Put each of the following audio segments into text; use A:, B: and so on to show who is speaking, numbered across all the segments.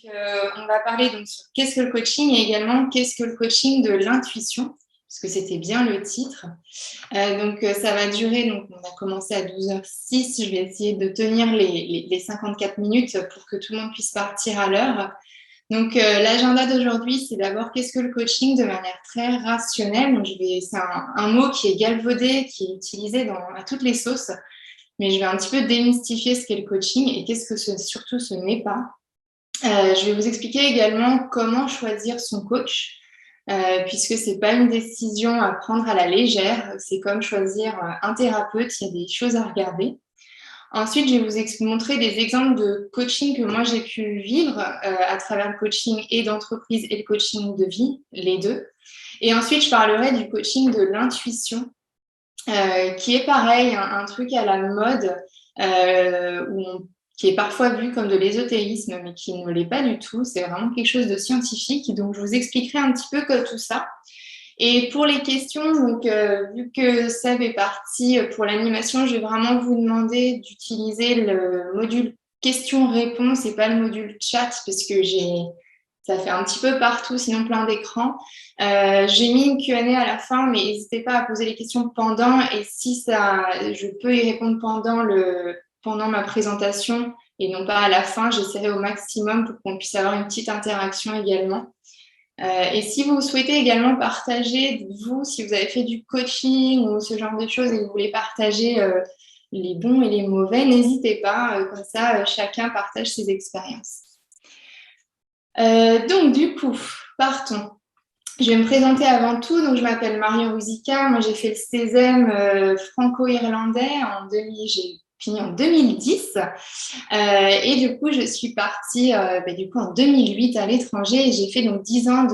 A: On va parler donc sur qu'est-ce que le coaching et également qu'est-ce que le coaching de l'intuition, parce que c'était bien le titre. Ça va durer, donc on a commencé à 12h06, je vais essayer de tenir les 54 minutes pour que tout le monde puisse partir à l'heure. L'agenda d'aujourd'hui, c'est d'abord qu'est-ce que le coaching de manière très rationnelle. C'est un mot qui est galvaudé, qui est utilisé à toutes les sauces, mais je vais un petit peu démystifier ce qu'est le coaching et qu'est-ce que surtout ce n'est pas. Je vais vous expliquer également comment choisir son coach, puisque c'est pas une décision à prendre à la légère. C'est comme choisir un thérapeute, il y a des choses à regarder. Ensuite, je vais vous montrer des exemples de coaching que moi j'ai pu vivre à travers le coaching et d'entreprise et le coaching de vie, les deux. Et ensuite, je parlerai du coaching de l'intuition, qui est pareil, un truc à la mode, qui est parfois vu comme de l'ésotérisme, mais qui ne l'est pas du tout. C'est vraiment quelque chose de scientifique. Donc, je vous expliquerai un petit peu que tout ça. Et pour les questions, vu que Seb est parti pour l'animation, je vais vraiment vous demander d'utiliser le module questions-réponses et pas le module chat, parce que ça fait un petit peu partout, sinon plein d'écrans. J'ai mis une Q&A à la fin, mais n'hésitez pas à poser les questions pendant. Et si je peux y répondre pendant ma présentation et non pas à la fin, j'essaierai au maximum pour qu'on puisse avoir une petite interaction également. Et si vous souhaitez également partager, vous, si vous avez fait du coaching ou ce genre de choses et que vous voulez partager les bons et les mauvais, n'hésitez pas, comme ça chacun partage ses expériences. Du coup, partons. Je vais me présenter avant tout. Donc, je m'appelle Marion Ruzicka. Moi, j'ai fait le CESEM franco-irlandais j'ai fini en 2010. Et du coup, je suis partie en 2008 à l'étranger et j'ai fait donc 10 ans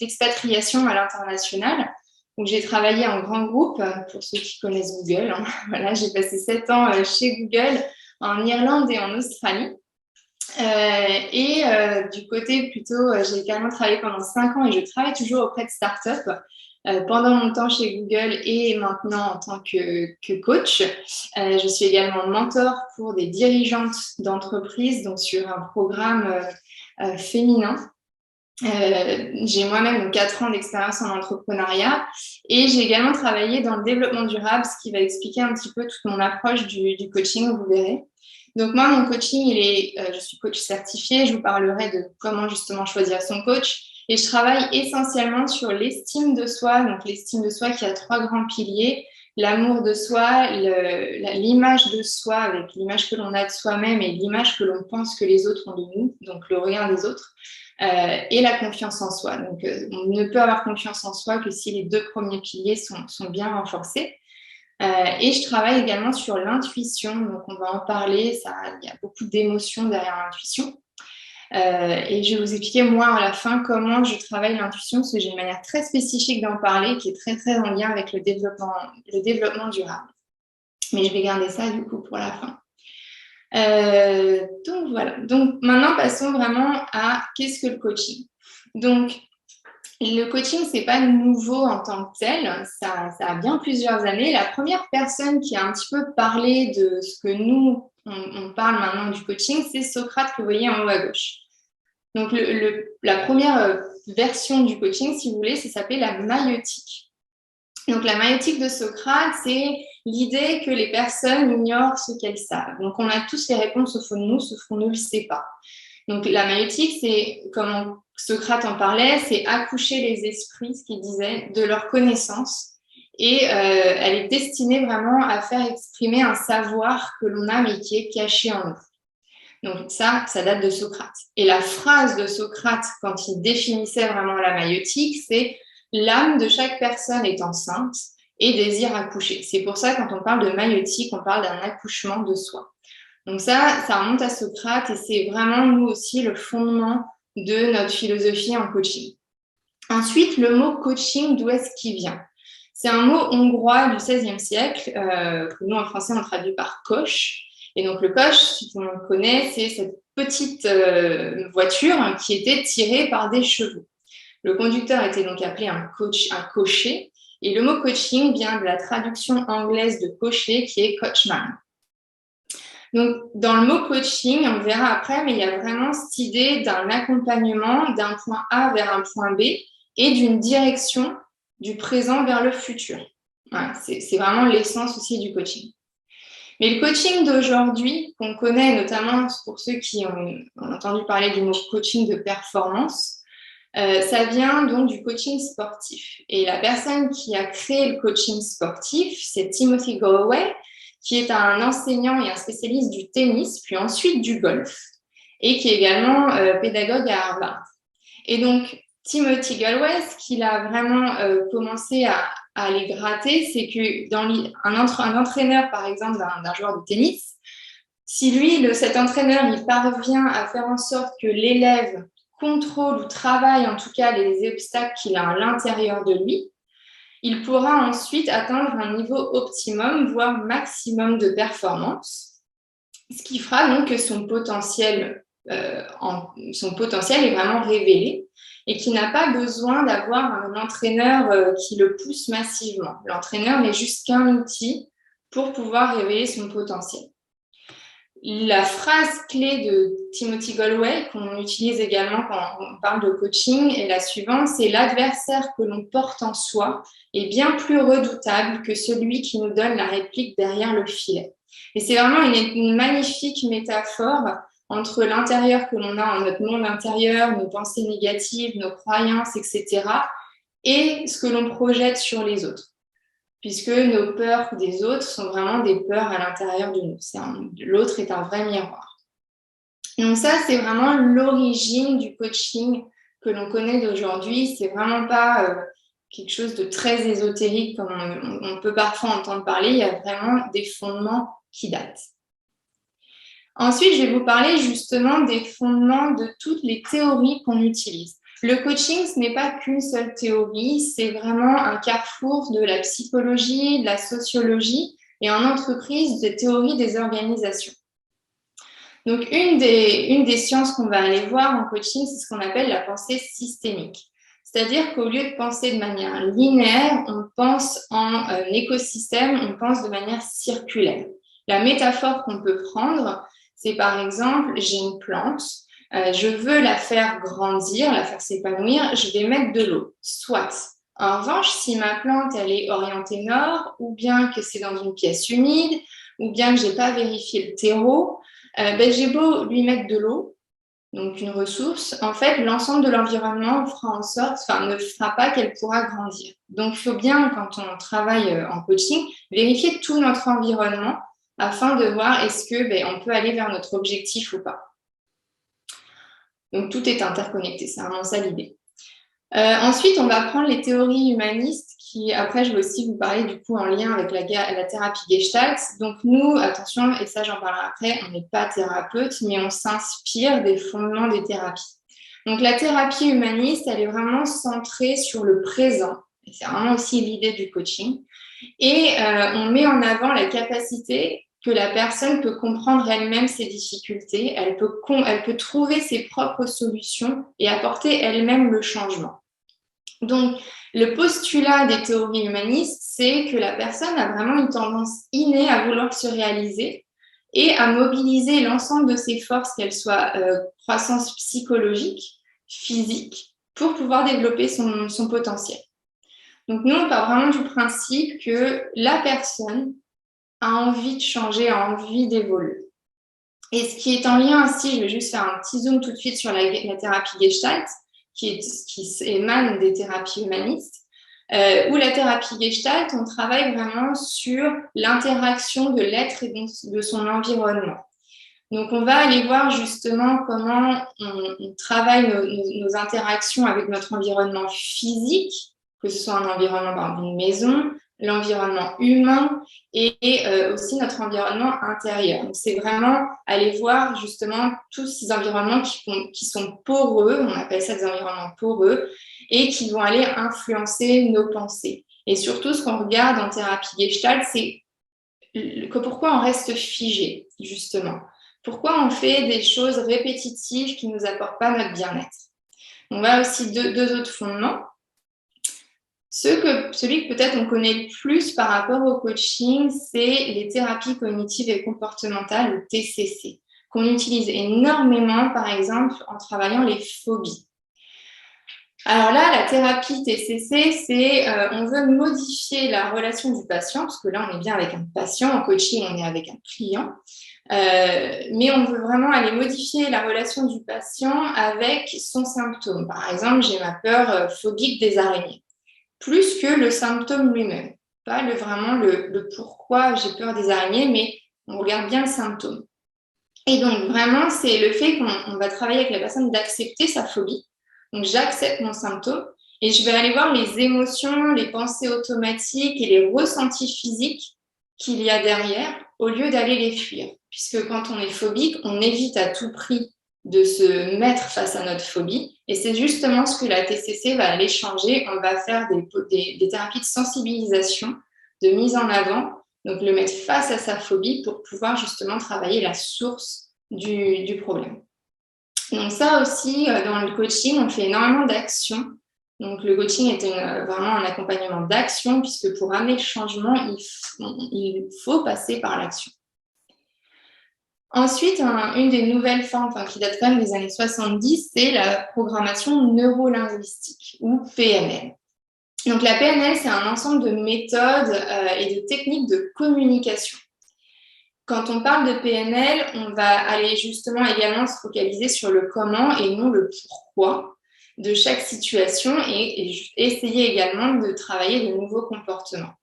A: d'expatriation à l'international. Donc, j'ai travaillé en grand groupe, pour ceux qui connaissent Google. Hein. Voilà, j'ai passé 7 ans chez Google en Irlande et en Australie. Du côté plutôt, j'ai également travaillé pendant 5 ans et je travaille toujours auprès de startups pendant mon temps chez Google et maintenant en tant que coach. Je suis également mentor pour des dirigeantes d'entreprises, donc sur un programme féminin. J'ai moi-même 4 ans d'expérience en entrepreneuriat et j'ai également travaillé dans le développement durable, ce qui va expliquer un petit peu toute mon approche du coaching, vous verrez. Donc moi, mon coaching, je suis coach certifiée, je vous parlerai de comment justement choisir son coach et je travaille essentiellement sur l'estime de soi, donc l'estime de soi qui a 3 grands piliers, l'amour de soi, l'image de soi avec l'image que l'on a de soi-même et l'image que l'on pense que les autres ont de nous, donc le regard des autres. Et la confiance en soi. Donc, on ne peut avoir confiance en soi que si les 2 premiers piliers sont bien renforcés. Et je travaille également sur l'intuition. Donc, on va en parler. Il y a beaucoup d'émotions derrière l'intuition. Et je vais vous expliquer, moi, à la fin, comment je travaille l'intuition, parce que j'ai une manière très spécifique d'en parler qui est très, très en lien avec le développement durable. Mais je vais garder ça, du coup, pour la fin. Voilà. Donc maintenant, passons vraiment à qu'est-ce que le coaching. Donc, le coaching, c'est pas nouveau en tant que tel. Ça a bien plusieurs années. La première personne qui a un petit peu parlé de ce que nous, on parle maintenant du coaching, c'est Socrate que vous voyez en haut à gauche. Donc, la première version du coaching, si vous voulez, ça s'appelait la maïeutique. Donc, la maïeutique de Socrate, c'est l'idée que les personnes ignorent ce qu'elles savent. Donc, on a tous les réponses au fond de nous, sauf qu'on ne le sait pas. Donc, la maïeutique, c'est, comme Socrate en parlait, c'est accoucher les esprits, ce qu'il disait, de leur connaissance. Et elle est destinée vraiment à faire exprimer un savoir que l'on a, mais qui est caché en nous. Donc, ça date de Socrate. Et la phrase de Socrate, quand il définissait vraiment la maïeutique, c'est « l'âme de chaque personne est enceinte et désire accoucher ». C'est pour ça, quand on parle de maïeutique, on parle d'un accouchement de soi. Donc ça remonte à Socrate et c'est vraiment, nous aussi, le fondement de notre philosophie en coaching. Ensuite, le mot coaching, d'où est-ce qu'il vient ? C'est un mot hongrois du XVIe siècle, que nous, en français, on traduit par coach. Et donc, le coche, si tout le monde connaît, c'est cette petite voiture qui était tirée par des chevaux. Le conducteur était donc appelé un cocher. Et le mot coaching vient de la traduction anglaise de cocher, qui est coachman. Donc, dans le mot coaching, on verra après, mais il y a vraiment cette idée d'un accompagnement d'un point A vers un point B et d'une direction du présent vers le futur. Voilà, c'est vraiment l'essence aussi du coaching. Mais le coaching d'aujourd'hui, qu'on connaît notamment pour ceux qui ont entendu parler du mot coaching de performance, ça vient donc du coaching sportif. Et la personne qui a créé le coaching sportif, c'est Timothy Galloway, qui est un enseignant et un spécialiste du tennis, puis ensuite du golf, et qui est également pédagogue à Harvard. Et donc, Timothy Galloway, ce qu'il a vraiment commencé à aller gratter, c'est que un entraîneur, par exemple, d'un joueur de tennis, si lui, cet entraîneur, il parvient à faire en sorte que l'élève contrôle ou travaille en tout cas les obstacles qu'il a à l'intérieur de lui, il pourra ensuite atteindre un niveau optimum, voire maximum de performance, ce qui fera donc que son potentiel est vraiment révélé et qu'il n'a pas besoin d'avoir un entraîneur qui le pousse massivement. L'entraîneur n'est juste qu'un outil pour pouvoir révéler son potentiel. La phrase clé de Timothy Galloway, qu'on utilise également quand on parle de coaching, est la suivante, c'est l'adversaire que l'on porte en soi est bien plus redoutable que celui qui nous donne la réplique derrière le filet. Et c'est vraiment une magnifique métaphore entre l'intérieur que l'on a en notre monde intérieur, nos pensées négatives, nos croyances, etc., et ce que l'on projette sur les autres, puisque nos peurs des autres sont vraiment des peurs à l'intérieur de nous. L'autre est un vrai miroir. Donc ça, c'est vraiment l'origine du coaching que l'on connaît d'aujourd'hui. C'est vraiment pas quelque chose de très ésotérique comme on peut parfois entendre parler. Il y a vraiment des fondements qui datent. Ensuite, je vais vous parler justement des fondements de toutes les théories qu'on utilise. Le coaching, ce n'est pas qu'une seule théorie, c'est vraiment un carrefour de la psychologie, de la sociologie et en entreprise des théories des organisations. Donc, une des sciences qu'on va aller voir en coaching, c'est ce qu'on appelle la pensée systémique. C'est-à-dire qu'au lieu de penser de manière linéaire, on pense en écosystème, on pense de manière circulaire. La métaphore qu'on peut prendre, c'est par exemple, j'ai une plante, je veux la faire grandir, la faire s'épanouir, je vais mettre de l'eau, soit. En revanche, si ma plante, elle est orientée nord, ou bien que c'est dans une pièce humide, ou bien que je n'ai pas vérifié le terreau, j'ai beau lui mettre de l'eau, donc une ressource, en fait, l'ensemble de l'environnement ne fera pas qu'elle pourra grandir. Donc, il faut bien, quand on travaille en coaching, vérifier tout notre environnement afin de voir est-ce que on peut aller vers notre objectif ou pas. Donc, tout est interconnecté, c'est vraiment ça l'idée. Ensuite, on va prendre les théories humanistes qui, après, je vais aussi vous parler du coup en lien avec la thérapie Gestalt. Donc, nous, attention, et ça, j'en parlerai après, on n'est pas thérapeute, mais on s'inspire des fondements des thérapies. Donc, la thérapie humaniste, elle est vraiment centrée sur le présent. Et c'est vraiment aussi l'idée du coaching. Et on met en avant la capacité que la personne peut comprendre elle-même ses difficultés, elle peut trouver ses propres solutions et apporter elle-même le changement. Donc, le postulat des théories humanistes, c'est que la personne a vraiment une tendance innée à vouloir se réaliser et à mobiliser l'ensemble de ses forces, qu'elles soient croissance psychologique, physique, pour pouvoir développer son potentiel. Donc, nous, on part vraiment du principe que la personne a envie de changer, a envie d'évoluer. Et ce qui est en lien aussi, je vais juste faire un petit zoom tout de suite sur la thérapie Gestalt, qui émane des thérapies humanistes, où la thérapie Gestalt, on travaille vraiment sur l'interaction de l'être et de son environnement. Donc, on va aller voir justement comment on travaille nos interactions avec notre environnement physique, que ce soit un environnement par exemple une maison, l'environnement humain et aussi notre environnement intérieur. Donc, c'est vraiment aller voir justement tous ces environnements qui sont poreux, on appelle ça des environnements poreux, et qui vont aller influencer nos pensées. Et surtout, ce qu'on regarde en thérapie Gestalt, c'est pourquoi on reste figé, justement. Pourquoi on fait des choses répétitives qui ne nous apportent pas notre bien-être. On va aussi deux autres fondements. Celui que peut-être on connaît le plus par rapport au coaching, c'est les thérapies cognitives et comportementales, ou TCC, qu'on utilise énormément, par exemple, en travaillant les phobies. Alors là, la thérapie TCC, c'est on veut modifier la relation du patient, parce que là, on est bien avec un patient, en coaching, on est avec un client, mais on veut vraiment aller modifier la relation du patient avec son symptôme. Par exemple, j'ai ma peur phobique des araignées, plus que le symptôme lui-même. Pas vraiment le pourquoi j'ai peur des araignées, mais on regarde bien le symptôme. Et donc, vraiment, c'est le fait qu'on va travailler avec la personne d'accepter sa phobie. Donc, j'accepte mon symptôme et je vais aller voir les émotions, les pensées automatiques et les ressentis physiques qu'il y a derrière au lieu d'aller les fuir. Puisque quand on est phobique, on évite à tout prix de se mettre face à notre phobie. Et c'est justement ce que la TCC va aller changer. On va faire des thérapies de sensibilisation, de mise en avant, donc le mettre face à sa phobie pour pouvoir justement travailler la source du problème. Donc ça aussi, dans le coaching, on fait énormément d'actions. Donc le coaching est vraiment un accompagnement d'action, puisque pour amener le changement, il faut passer par l'action. Ensuite, une des nouvelles formes, qui date quand même des années 70, c'est la programmation neurolinguistique, ou PNL. Donc la PNL, c'est un ensemble de méthodes et de techniques de communication. Quand on parle de PNL, on va aller justement également se focaliser sur le comment et non le pourquoi de chaque situation et essayer également de travailler de nouveaux comportements.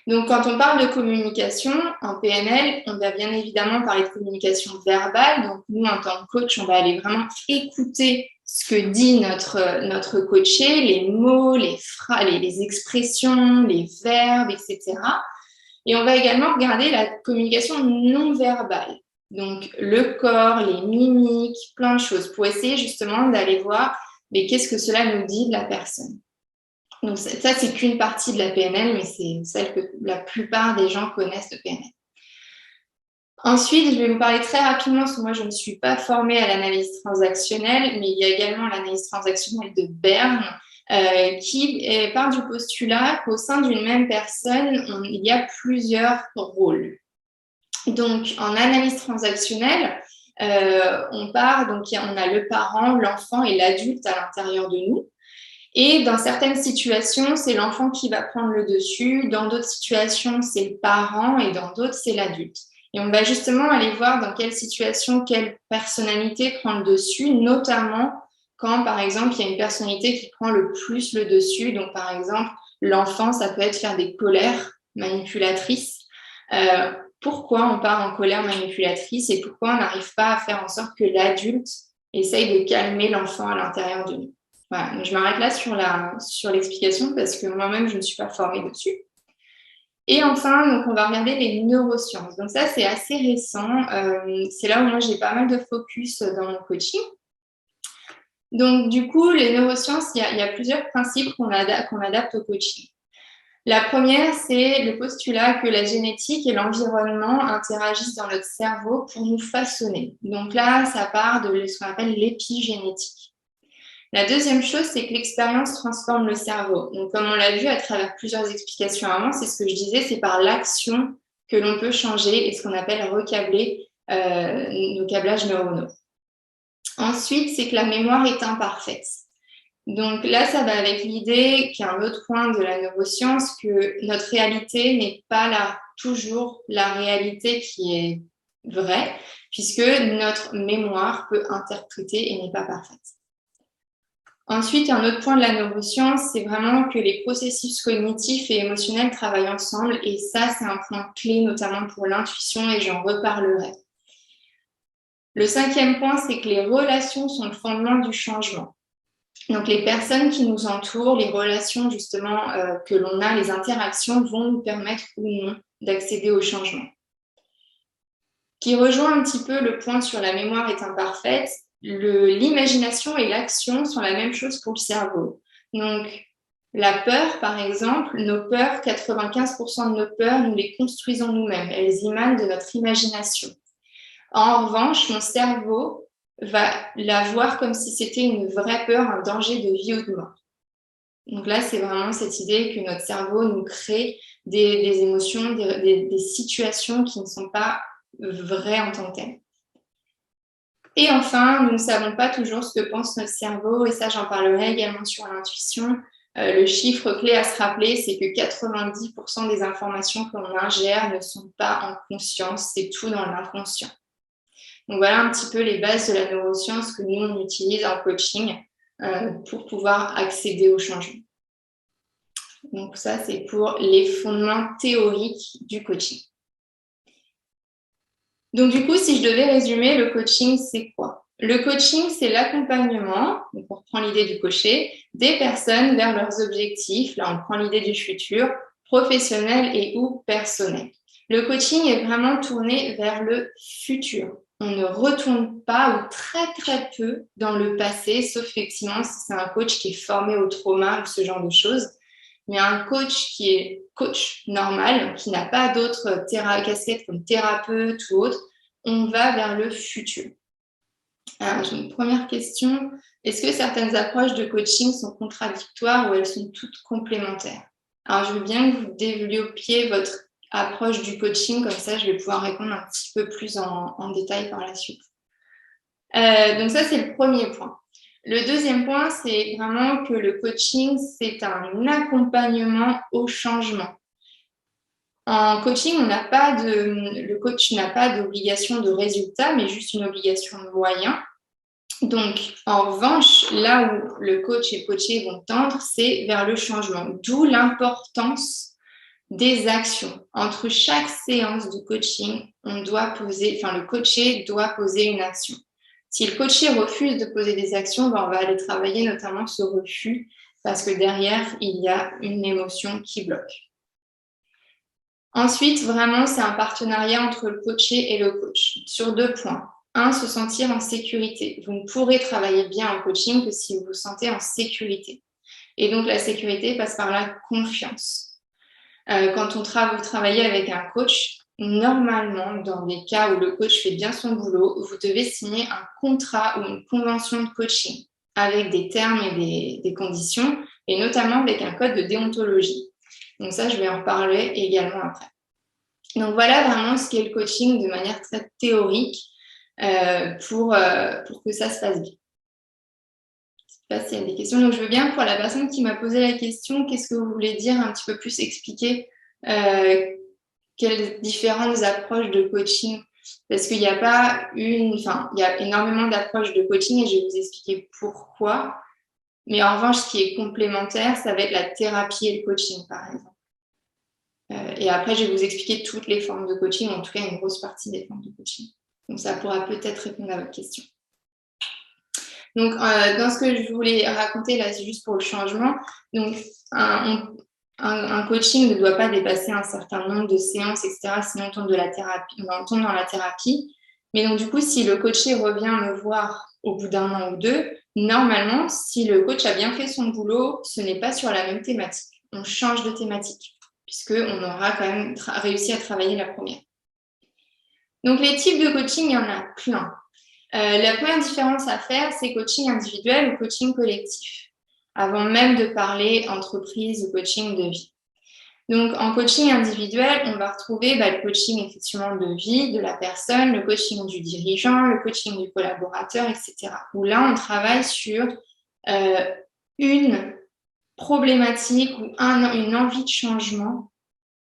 A: Donc, quand on parle de communication en PNL, on va bien évidemment parler de communication verbale. Donc, nous, en tant que coach, on va aller vraiment écouter ce que dit notre coaché, les mots, les expressions, les verbes, etc. Et on va également regarder la communication non verbale. Donc, le corps, les mimiques, plein de choses pour essayer justement d'aller voir mais qu'est-ce que cela nous dit de la personne. Donc ça, c'est qu'une partie de la PNL, mais c'est celle que la plupart des gens connaissent de PNL. Ensuite, je vais vous parler très rapidement, parce que moi, je ne suis pas formée à l'analyse transactionnelle, mais il y a également l'analyse transactionnelle de Berne, qui part du postulat qu'au sein d'une même personne, il y a plusieurs rôles. Donc, en analyse transactionnelle, on a le parent, l'enfant et l'adulte à l'intérieur de nous. Et dans certaines situations, c'est l'enfant qui va prendre le dessus. Dans d'autres situations, c'est le parent et dans d'autres, c'est l'adulte. Et on va justement aller voir dans quelle situation, quelle personnalité prend le dessus, notamment quand, par exemple, il y a une personnalité qui prend le plus le dessus. Donc, par exemple, l'enfant, ça peut être faire des colères manipulatrices. Pourquoi on part en colère manipulatrice et pourquoi on n'arrive pas à faire en sorte que l'adulte essaye de calmer l'enfant à l'intérieur de nous. Voilà, donc je m'arrête là sur l'explication parce que moi-même, je ne suis pas formée dessus. Et enfin, donc, on va regarder les neurosciences. Donc ça, c'est assez récent. C'est là où moi, j'ai pas mal de focus dans mon coaching. Donc, du coup, les neurosciences, il y a plusieurs principes qu'on adapte au coaching. La première, c'est le postulat que la génétique et l'environnement interagissent dans notre cerveau pour nous façonner. Donc là, ça part de ce qu'on appelle l'épigénétique. La deuxième chose, c'est que l'expérience transforme le cerveau. Donc, comme on l'a vu à travers plusieurs explications avant, c'est ce que je disais, c'est par l'action que l'on peut changer et ce qu'on appelle recabler nos câblages neuronaux. Ensuite, c'est que la mémoire est imparfaite. Donc là, ça va avec l'idée, qui est un autre point de la neuroscience, que notre réalité n'est pas toujours la réalité qui est vraie, puisque notre mémoire peut interpréter et n'est pas parfaite. Ensuite, un autre point de la neuroscience, c'est vraiment que les processus cognitifs et émotionnels travaillent ensemble, et ça, c'est un point clé, notamment pour l'intuition, et j'en reparlerai. Le cinquième point, c'est que les relations sont le fondement du changement. Donc, les personnes qui nous entourent, les relations justement que l'on a, les interactions vont nous permettre ou non d'accéder au changement. Qui rejoint un petit peu le point sur la mémoire est imparfaite, l'imagination et l'action sont la même chose pour le cerveau. Donc, la peur, par exemple, nos peurs, 95% de nos peurs, nous les construisons nous-mêmes. Elles émanent de notre imagination. En revanche, mon cerveau va la voir comme si c'était une vraie peur, un danger de vie ou de mort. Donc là, c'est vraiment cette idée que notre cerveau nous crée des émotions, des situations qui ne sont pas vraies en tant que telles. Et enfin, nous ne savons pas toujours ce que pense notre cerveau, et ça, j'en parlerai également sur l'intuition. Le chiffre clé à se rappeler, c'est que 90% des informations que l'on ingère ne sont pas en conscience, c'est tout dans l'inconscient. Donc voilà un petit peu les bases de la neuroscience que nous, on utilise en coaching pour pouvoir accéder au changement. Donc ça, c'est pour les fondements théoriques du coaching. Donc du coup, si je devais résumer, le coaching, c'est quoi? Le coaching, c'est l'accompagnement, donc on reprend l'idée du cocher, des personnes vers leurs objectifs, là on prend l'idée du futur, professionnel et ou personnel. Le coaching est vraiment tourné vers le futur. On ne retourne pas ou très très peu dans le passé, sauf effectivement si c'est un coach qui est formé au trauma ou ce genre de choses. Mais un coach qui est coach normal, qui n'a pas d'autres casquettes comme thérapeute ou autre, on va vers le futur. Alors, j'ai une première question. Est-ce que certaines approches de coaching sont contradictoires ou elles sont toutes complémentaires? Alors, je veux bien que vous développiez votre approche du coaching, comme ça, je vais pouvoir répondre un petit peu plus en détail par la suite. Donc ça, c'est le premier point. Le deuxième point, c'est vraiment que le coaching, c'est un accompagnement au changement. En coaching, le coach n'a pas d'obligation de résultat, mais juste une obligation de moyen. Donc, en revanche, là où le coach et le coaché vont tendre, c'est vers le changement. D'où l'importance des actions. Entre chaque séance de coaching, le coaché doit poser une action. Si le coaché refuse de poser des actions, on va aller travailler notamment ce refus parce que derrière, il y a une émotion qui bloque. Ensuite, vraiment, c'est un partenariat entre le coaché et le coach sur 2 points. Un, se sentir en sécurité. Vous ne pourrez travailler bien en coaching que si vous vous sentez en sécurité. Et donc, la sécurité passe par la confiance. Quand vous travaillez avec un coach, normalement, dans des cas où le coach fait bien son boulot, vous devez signer un contrat ou une convention de coaching avec des termes et des conditions, et notamment avec un code de déontologie. Donc ça, je vais en parler également après. Donc voilà vraiment ce qu'est le coaching de manière très théorique pour que ça se passe bien. Je ne sais pas s'il y a des questions. Donc je veux bien, pour la personne qui m'a posé la question, qu'est-ce que vous voulez dire un petit peu plus, expliquer quelles différentes approches de coaching? Parce qu'il n'y a pas il y a énormément d'approches de coaching et je vais vous expliquer pourquoi. Mais en revanche, ce qui est complémentaire, ça va être la thérapie et le coaching, par exemple. Et après, je vais vous expliquer toutes les formes de coaching, en tout cas une grosse partie des formes de coaching. Donc, ça pourra peut-être répondre à votre question. Donc, dans ce que je voulais raconter là, c'est juste pour le changement. Donc, un coaching ne doit pas dépasser un certain nombre de séances, etc. Sinon, on tombe dans la thérapie. Mais donc, du coup, si le coaché revient me voir au bout d'un an ou deux, normalement, si le coach a bien fait son boulot, ce n'est pas sur la même thématique. On change de thématique, puisqu'on aura quand même réussi à travailler la première. Donc, les types de coaching, il y en a plein. La première différence à faire, c'est coaching individuel ou coaching collectif, avant même de parler entreprise ou coaching de vie. Donc, en coaching individuel, on va retrouver le coaching effectivement de vie de la personne, le coaching du dirigeant, le coaching du collaborateur, etc. Où là, on travaille sur une problématique ou une envie de changement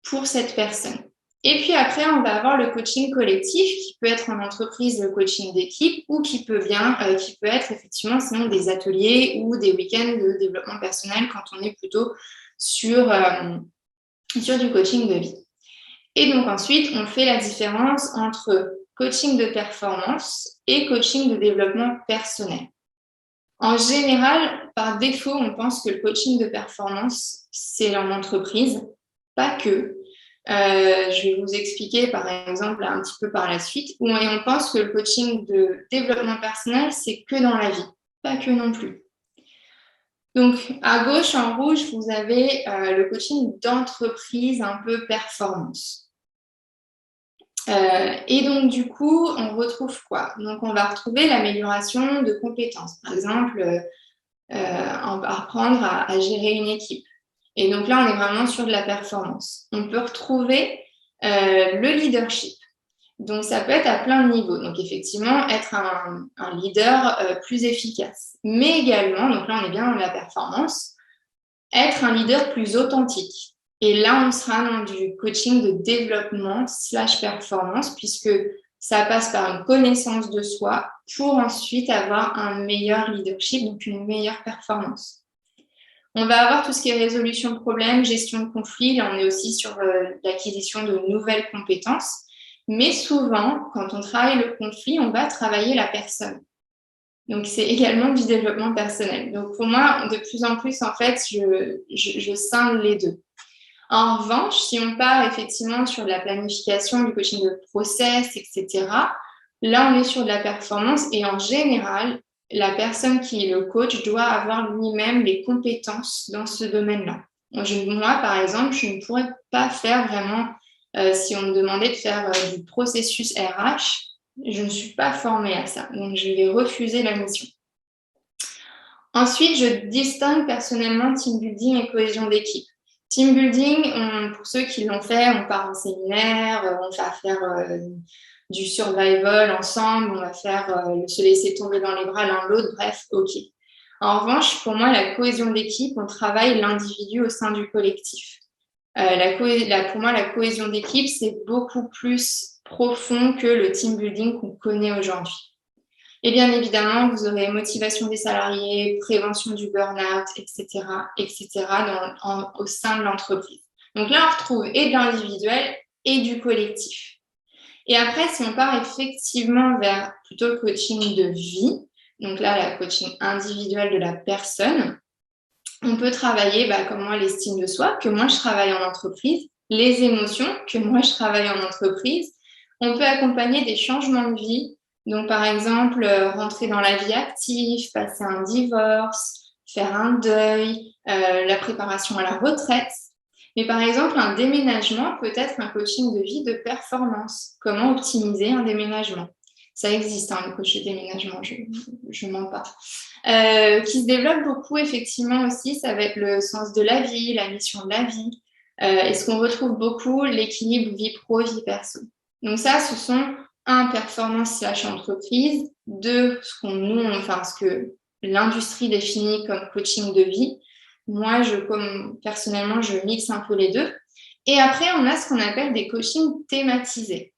A: pour cette personne. Et puis après, on va avoir le coaching collectif qui peut être en entreprise, le coaching d'équipe, ou qui peut être effectivement sinon des ateliers ou des week-ends de développement personnel quand on est plutôt sur du coaching de vie. Et donc ensuite, on fait la différence entre coaching de performance et coaching de développement personnel. En général, par défaut, on pense que le coaching de performance, c'est en entreprise, pas que. Je vais vous expliquer par exemple un petit peu par la suite. Et on pense que le coaching de développement personnel, c'est que dans la vie, pas que non plus. Donc, à gauche, en rouge, vous avez le coaching d'entreprise un peu performance. Et donc, du coup, on retrouve quoi? Donc, on va retrouver l'amélioration de compétences. Par exemple, apprendre à gérer une équipe. Et donc là, on est vraiment sur de la performance. On peut retrouver le leadership. Donc, ça peut être à plein de niveaux. Donc, effectivement, être un leader plus efficace. Mais également, donc là, on est bien dans la performance, être un leader plus authentique. Et là, on sera dans du coaching de développement / performance, puisque ça passe par une connaissance de soi pour ensuite avoir un meilleur leadership, donc une meilleure performance. On va avoir tout ce qui est résolution de problèmes, gestion de conflits. Là, on est aussi sur l'acquisition de nouvelles compétences. Mais souvent, quand on travaille le conflit, on va travailler la personne. Donc, c'est également du développement personnel. Donc, pour moi, de plus en plus, en fait, je scinde les deux. En revanche, si on part effectivement sur de la planification, du coaching de process, etc., là, on est sur de la performance et en général, la personne qui est le coach doit avoir lui-même les compétences dans ce domaine-là. Moi, par exemple, je ne pourrais pas faire vraiment, si on me demandait de faire du processus RH, je ne suis pas formée à ça, donc je vais refuser la mission. Ensuite, je distingue personnellement team building et cohésion d'équipe. Team building, pour ceux qui l'ont fait, on part en séminaire, on va faire du survival ensemble, on va faire se laisser tomber dans les bras l'un l'autre, bref, ok. En revanche, pour moi, la cohésion d'équipe, on travaille l'individu au sein du collectif. Pour moi, la cohésion d'équipe, c'est beaucoup plus profond que le team building qu'on connaît aujourd'hui. Et bien évidemment, vous aurez motivation des salariés, prévention du burn-out, etc. Au sein de l'entreprise. Donc là, on retrouve et de l'individuel et du collectif. Et après, si on part effectivement vers plutôt le coaching de vie, donc là, la coaching individuel de la personne, on peut travailler, comme moi, l'estime de soi, que moi, je travaille en entreprise, les émotions, que moi, je travaille en entreprise. On peut accompagner des changements de vie. Donc, par exemple, rentrer dans la vie active, passer un divorce, faire un deuil, la préparation à la retraite. Mais par exemple, un déménagement peut être un coaching de vie de performance. Comment optimiser un déménagement? Ça existe, le coach de déménagement, je ne mens pas. Qui se développe beaucoup, effectivement, aussi, ça va être le sens de la vie, la mission de la vie. Et ce qu'on retrouve beaucoup, l'équilibre vie pro, vie perso. Donc ça, ce sont performance / entreprise, ce que l'industrie définit comme coaching de vie. Moi, personnellement, je mixe un peu les deux. Et après, on a ce qu'on appelle des coachings thématisés.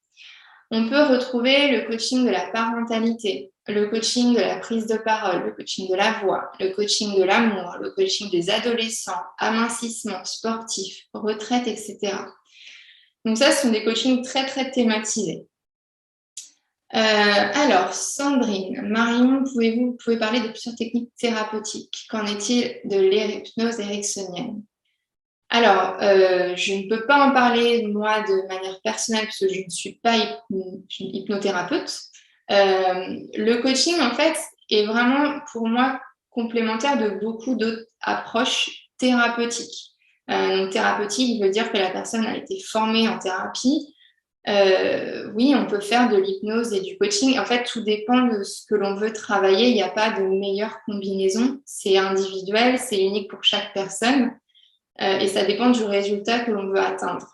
A: On peut retrouver le coaching de la parentalité, le coaching de la prise de parole, le coaching de la voix, le coaching de l'amour, le coaching des adolescents, amincissement, sportif, retraite, etc. Donc ça, ce sont des coachings très, très thématisés. Alors, Sandrine, Marion, vous pouvez parler de plusieurs techniques thérapeutiques. Qu'en est-il de l'hypnose ericksonienne? Alors, je ne peux pas en parler, moi, de manière personnelle, parce que je ne suis pas hypnothérapeute. Le coaching, en fait, est vraiment, pour moi, complémentaire de beaucoup d'autres approches thérapeutiques. Donc, thérapeutique veut dire que la personne a été formée en thérapie. Oui, on peut faire de l'hypnose et du coaching. En fait, tout dépend de ce que l'on veut travailler. Il n'y a pas de meilleure combinaison. C'est individuel, c'est unique pour chaque personne. Et ça dépend du résultat que l'on veut atteindre.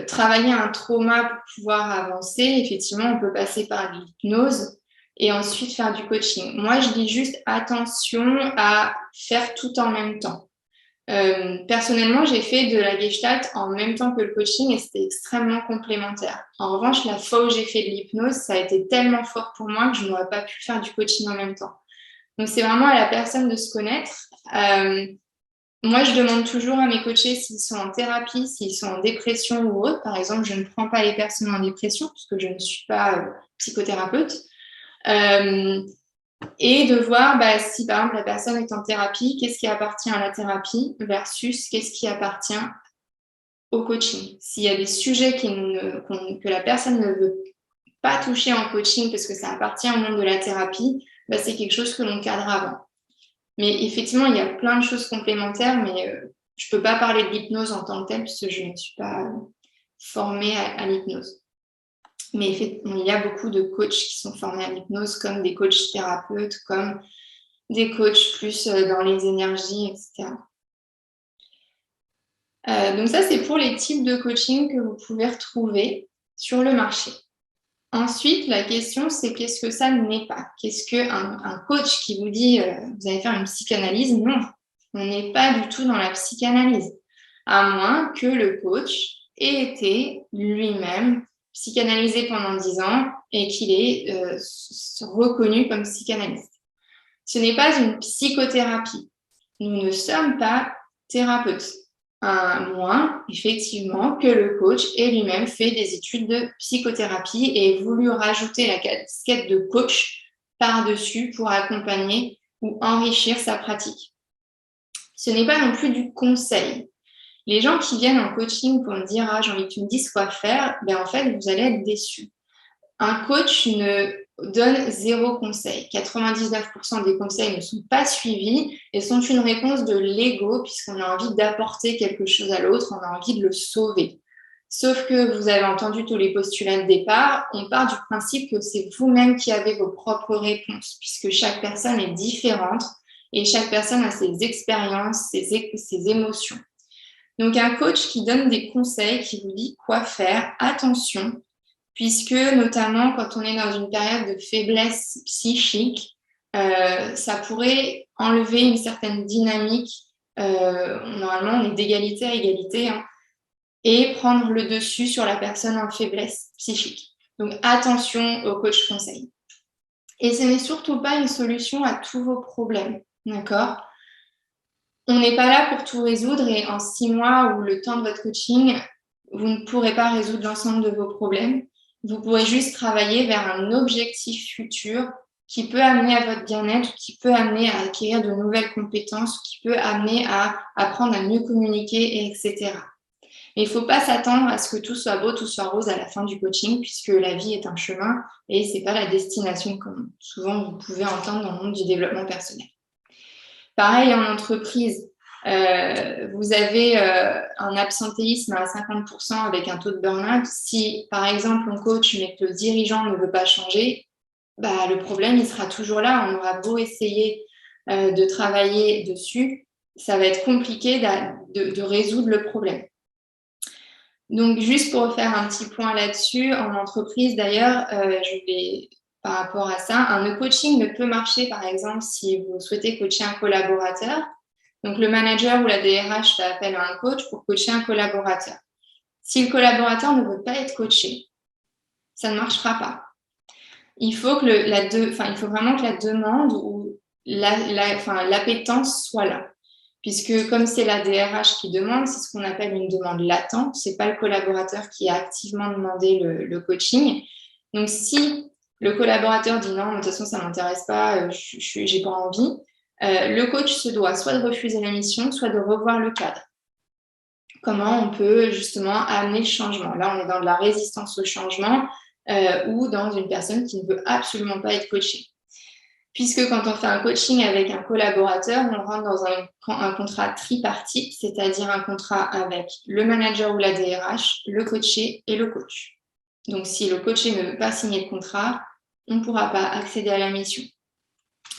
A: Travailler un trauma pour pouvoir avancer, effectivement, on peut passer par l'hypnose et ensuite faire du coaching. Moi, je dis juste attention à faire tout en même temps. Personnellement, j'ai fait de la gestalt en même temps que le coaching et c'était extrêmement complémentaire. En revanche, la fois où j'ai fait de l'hypnose, ça a été tellement fort pour moi que je n'aurais pas pu faire du coaching en même temps. Donc, c'est vraiment à la personne de se connaître. Moi, je demande toujours à mes coachés s'ils sont en thérapie, s'ils sont en dépression ou autre. Par exemple, je ne prends pas les personnes en dépression parce que je ne suis pas psychothérapeute. Et de voir si, par exemple, la personne est en thérapie, qu'est-ce qui appartient à la thérapie versus qu'est-ce qui appartient au coaching. S'il y a des sujets que la personne ne veut pas toucher en coaching parce que ça appartient au monde de la thérapie, c'est quelque chose que l'on cadre avant. Mais effectivement, il y a plein de choses complémentaires, mais je ne peux pas parler de l'hypnose en tant que telle puisque je ne suis pas formée à l'hypnose. Mais il y a beaucoup de coachs qui sont formés à l'hypnose, comme des coachs thérapeutes, comme des coachs plus dans les énergies, etc. Donc ça, c'est pour les types de coaching que vous pouvez retrouver sur le marché. Ensuite, la question, c'est qu'est-ce que ça n'est pas? Qu'est-ce qu'un coach qui vous dit vous allez faire une psychanalyse? Non, on n'est pas du tout dans la psychanalyse, à moins que le coach ait été lui-même psychanalysé pendant 10 ans et qu'il est reconnu comme psychanalyste. Ce n'est pas une psychothérapie. Nous ne sommes pas thérapeutes. À moins, effectivement, que le coach ait lui-même fait des études de psychothérapie et ait voulu rajouter la casquette de coach par-dessus pour accompagner ou enrichir sa pratique. Ce n'est pas non plus du conseil. Les gens qui viennent en coaching pour me dire « Ah, j'ai envie que tu me dises quoi faire », en fait, vous allez être déçus. Un coach ne donne 0 conseil. 99% des conseils ne sont pas suivis et sont une réponse de l'ego puisqu'on a envie d'apporter quelque chose à l'autre, on a envie de le sauver. Sauf que vous avez entendu tous les postulats de départ, on part du principe que c'est vous-même qui avez vos propres réponses puisque chaque personne est différente et chaque personne a ses expériences, ses émotions. Donc un coach qui donne des conseils, qui vous dit quoi faire, attention, puisque notamment quand on est dans une période de faiblesse psychique, ça pourrait enlever une certaine dynamique. Normalement, on est d'égalité à égalité, hein, et prendre le dessus sur la personne en faiblesse psychique. Donc attention au coach conseil. Et ce n'est surtout pas une solution à tous vos problèmes, d'accord ? On n'est pas là pour tout résoudre et en 6 mois ou le temps de votre coaching, vous ne pourrez pas résoudre l'ensemble de vos problèmes. Vous pourrez juste travailler vers un objectif futur qui peut amener à votre bien-être, qui peut amener à acquérir de nouvelles compétences, qui peut amener à apprendre à mieux communiquer, etc. Mais il ne faut pas s'attendre à ce que tout soit beau, tout soit rose à la fin du coaching, puisque la vie est un chemin et ce n'est pas la destination comme souvent vous pouvez entendre dans le monde du développement personnel. Pareil en entreprise, vous avez un absentéisme à 50% avec un taux de burn-out. Si, par exemple, on coach mais que le dirigeant ne veut pas changer, le problème, il sera toujours là. On aura beau essayer de travailler dessus, ça va être compliqué de résoudre le problème. Donc, juste pour faire un petit point là-dessus, en entreprise, d'ailleurs, par rapport à ça, un coaching ne peut marcher, par exemple, si vous souhaitez coacher un collaborateur. Donc, le manager ou la DRH fait appel à un coach pour coacher un collaborateur. Si le collaborateur ne veut pas être coaché, ça ne marchera pas. Il faut vraiment que la demande ou l'appétence soit là. Puisque comme c'est la DRH qui demande, c'est ce qu'on appelle une demande latente. Ce n'est pas le collaborateur qui a activement demandé le coaching. Donc, si le collaborateur dit non, de toute façon, ça ne m'intéresse pas, je n'ai pas envie, le coach se doit soit de refuser la mission, soit de revoir le cadre. Comment on peut justement amener le changement. Là, on est dans de la résistance au changement ou dans une personne qui ne veut absolument pas être coachée. Puisque quand on fait un coaching avec un collaborateur, on rentre dans un contrat tripartite, c'est-à-dire un contrat avec le manager ou la DRH, le coaché et le coach. Donc, si le coaché ne veut pas signer le contrat, on ne pourra pas accéder à la mission.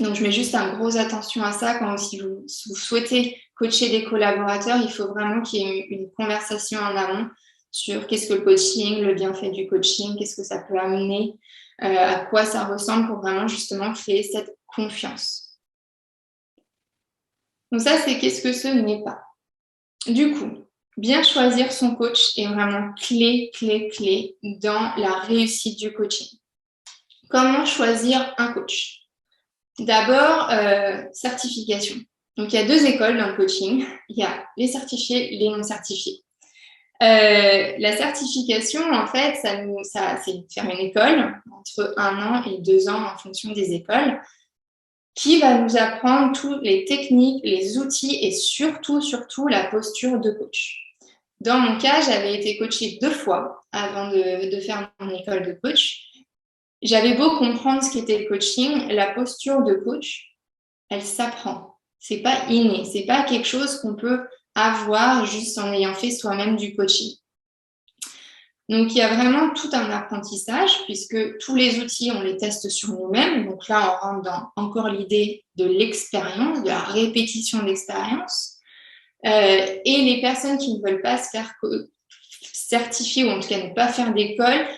A: Donc, je mets juste un gros attention à ça. Quand si vous souhaitez coacher des collaborateurs, il faut vraiment qu'il y ait une conversation en amont sur qu'est-ce que le coaching, le bienfait du coaching, qu'est-ce que ça peut amener, à quoi ça ressemble pour vraiment justement créer cette confiance. Donc ça, c'est qu'est-ce que ce n'est pas. Du coup, bien choisir son coach est vraiment clé dans la réussite du coaching. Comment choisir un coach ? D'abord, certification. Donc, il y a 2 écoles dans le coaching. Il y a les certifiés et les non certifiés. La certification, en fait, c'est de faire une école entre 1 an et 2 ans en fonction des écoles qui va nous apprendre toutes les techniques, les outils et surtout la posture de coach. Dans mon cas, j'avais été coachée 2 fois avant de faire mon école de coach. J'avais beau comprendre ce qu'était le coaching, la posture de coach, elle s'apprend. C'est pas inné, c'est pas quelque chose qu'on peut avoir juste en ayant fait soi-même du coaching. Donc, il y a vraiment tout un apprentissage puisque tous les outils, on les teste sur nous-mêmes. Donc là, on rentre dans encore l'idée de l'expérience, de la répétition d'expérience. Et les personnes qui ne veulent pas se faire certifier ou en tout cas ne pas faire d'école,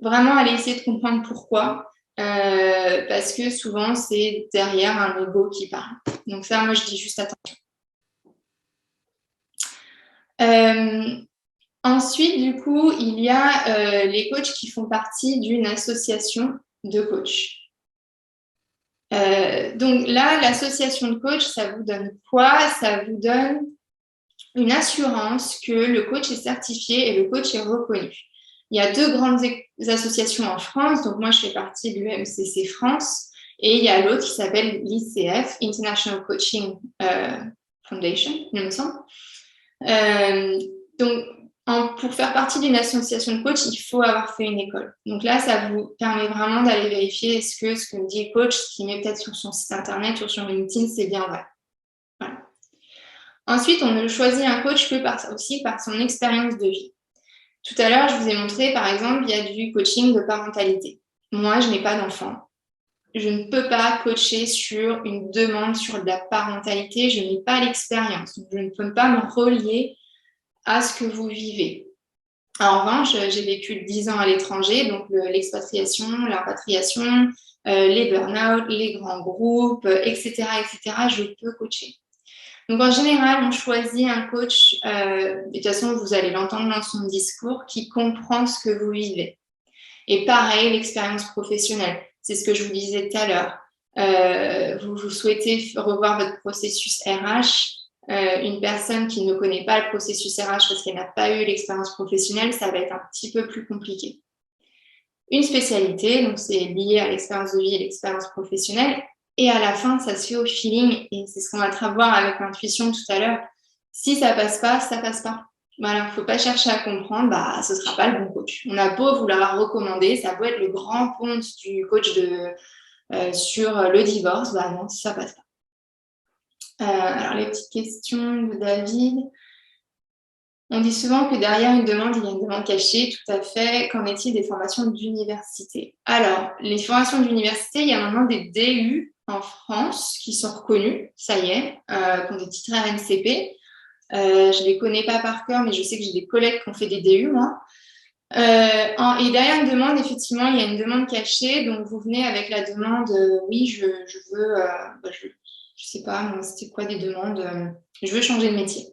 A: vraiment aller essayer de comprendre pourquoi. Parce que souvent, c'est derrière un ego qui parle. Donc ça, moi, je dis juste attention. Ensuite, du coup, il y a les coachs qui font partie d'une association de coachs. Donc là, l'association de coachs, ça vous donne quoi? Ça vous donne une assurance que le coach est certifié et le coach est reconnu. Il y a 2 grandes associations en France. Donc moi, je fais partie de l'UMCC France et il y a l'autre qui s'appelle l'ICF, International Coaching Foundation, il me semble. Donc, pour faire partie d'une association de coach, il faut avoir fait une école. Donc là, ça vous permet vraiment d'aller vérifier est-ce que ce que me dit le coach, ce qu'il met peut-être sur son site internet ou sur LinkedIn, c'est bien vrai. Voilà. Ensuite, on ne choisit un coach que aussi par son expérience de vie. Tout à l'heure, je vous ai montré, par exemple, il y a du coaching de parentalité. Moi, je n'ai pas d'enfant. Je ne peux pas coacher sur une demande sur de la parentalité. Je n'ai pas l'expérience. Je ne peux pas me relier à ce que vous vivez. En revanche, j'ai vécu 10 ans à l'étranger, donc l'expatriation, l'impatriation, les burn-out, les grands groupes, etc., etc. Je peux coacher. Donc, en général, on choisit un coach, de toute façon, vous allez l'entendre dans son discours, qui comprend ce que vous vivez. Et pareil, l'expérience professionnelle, c'est ce que je vous disais tout à l'heure. Vous souhaitez revoir votre processus RH, une personne qui ne connaît pas le processus RH parce qu'elle n'a pas eu l'expérience professionnelle, ça va être un petit peu plus compliqué. Une spécialité, donc c'est lié à l'expérience de vie et l'expérience professionnelle. Et à la fin, ça se fait au feeling. Et c'est ce qu'on va voir avec l'intuition tout à l'heure. Si ça passe pas, ça passe pas. Voilà, il ne faut pas chercher à comprendre, ce ne sera pas le bon coach. On a beau vous l'avoir recommandé, ça peut être le grand ponte du coach sur le divorce, non, ça passe pas. Alors, les petites questions de David. On dit souvent que derrière une demande, il y a une demande cachée, tout à fait. Qu'en est-il des formations d'université? Alors, les formations d'université, il y a maintenant des DU en France qui sont reconnus, ça y est, qui ont des titres RNCP. Je ne les connais pas par cœur, mais je sais que j'ai des collègues qui ont fait des DU, moi. Et derrière une demande, effectivement, il y a une demande cachée. Donc, vous venez avec la demande, oui, je veux, je sais pas, c'était quoi des demandes? Je veux changer de métier.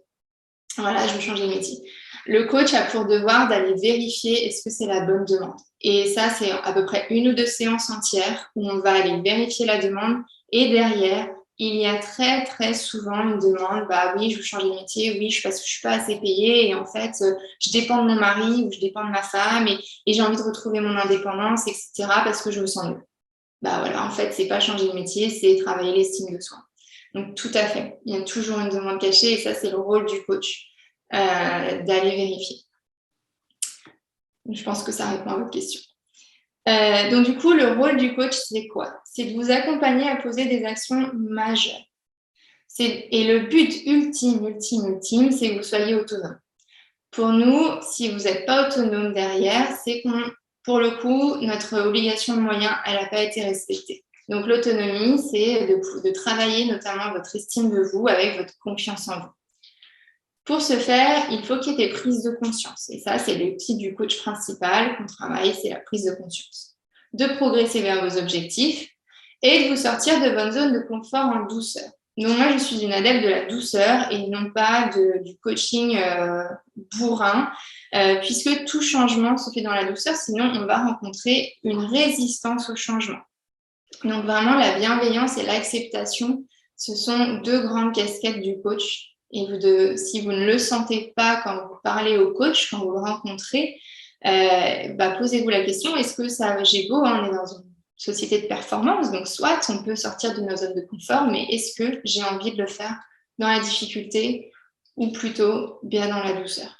A: Voilà, je veux changer de métier. Le coach a pour devoir d'aller vérifier est-ce que c'est la bonne demande. Et ça, c'est à peu près 1 ou 2 séances entières où on va aller vérifier la demande. Et derrière, il y a très, très souvent une demande, oui, je veux changer de métier, oui, parce que je suis pas assez payée. Et en fait, je dépends de mon mari ou je dépends de ma femme et j'ai envie de retrouver mon indépendance, etc. parce que je me sens nulle. Voilà, en fait, c'est pas changer de métier, c'est travailler l'estime de soi. Donc, tout à fait. Il y a toujours une demande cachée et ça, c'est le rôle du coach d'aller vérifier. Je pense que ça répond à votre question. Donc, du coup, le rôle du coach, c'est quoi? C'est de vous accompagner à poser des actions majeures. Et le but ultime, c'est que vous soyez autonome. Pour nous, si vous n'êtes pas autonome derrière, c'est pour le coup, notre obligation de moyens, elle n'a pas été respectée. Donc, l'autonomie, c'est de travailler notamment votre estime de vous avec votre confiance en vous. Pour ce faire, il faut qu'il y ait des prises de conscience. Et ça, c'est l'outil du coach principal qu'on travaille, c'est la prise de conscience. De progresser vers vos objectifs et de vous sortir de votre zone de confort en douceur. Donc, moi, je suis une adepte de la douceur et non pas du coaching bourrin, puisque tout changement se fait dans la douceur, sinon on va rencontrer une résistance au changement. Donc, vraiment, la bienveillance et l'acceptation, ce sont 2 grandes casquettes du coach. Et si vous ne le sentez pas quand vous parlez au coach, quand vous le rencontrez, posez-vous la question, est-ce que j'ai beau, on est dans une société de performance, donc soit on peut sortir de nos zones de confort, mais est-ce que j'ai envie de le faire dans la difficulté ou plutôt bien dans la douceur?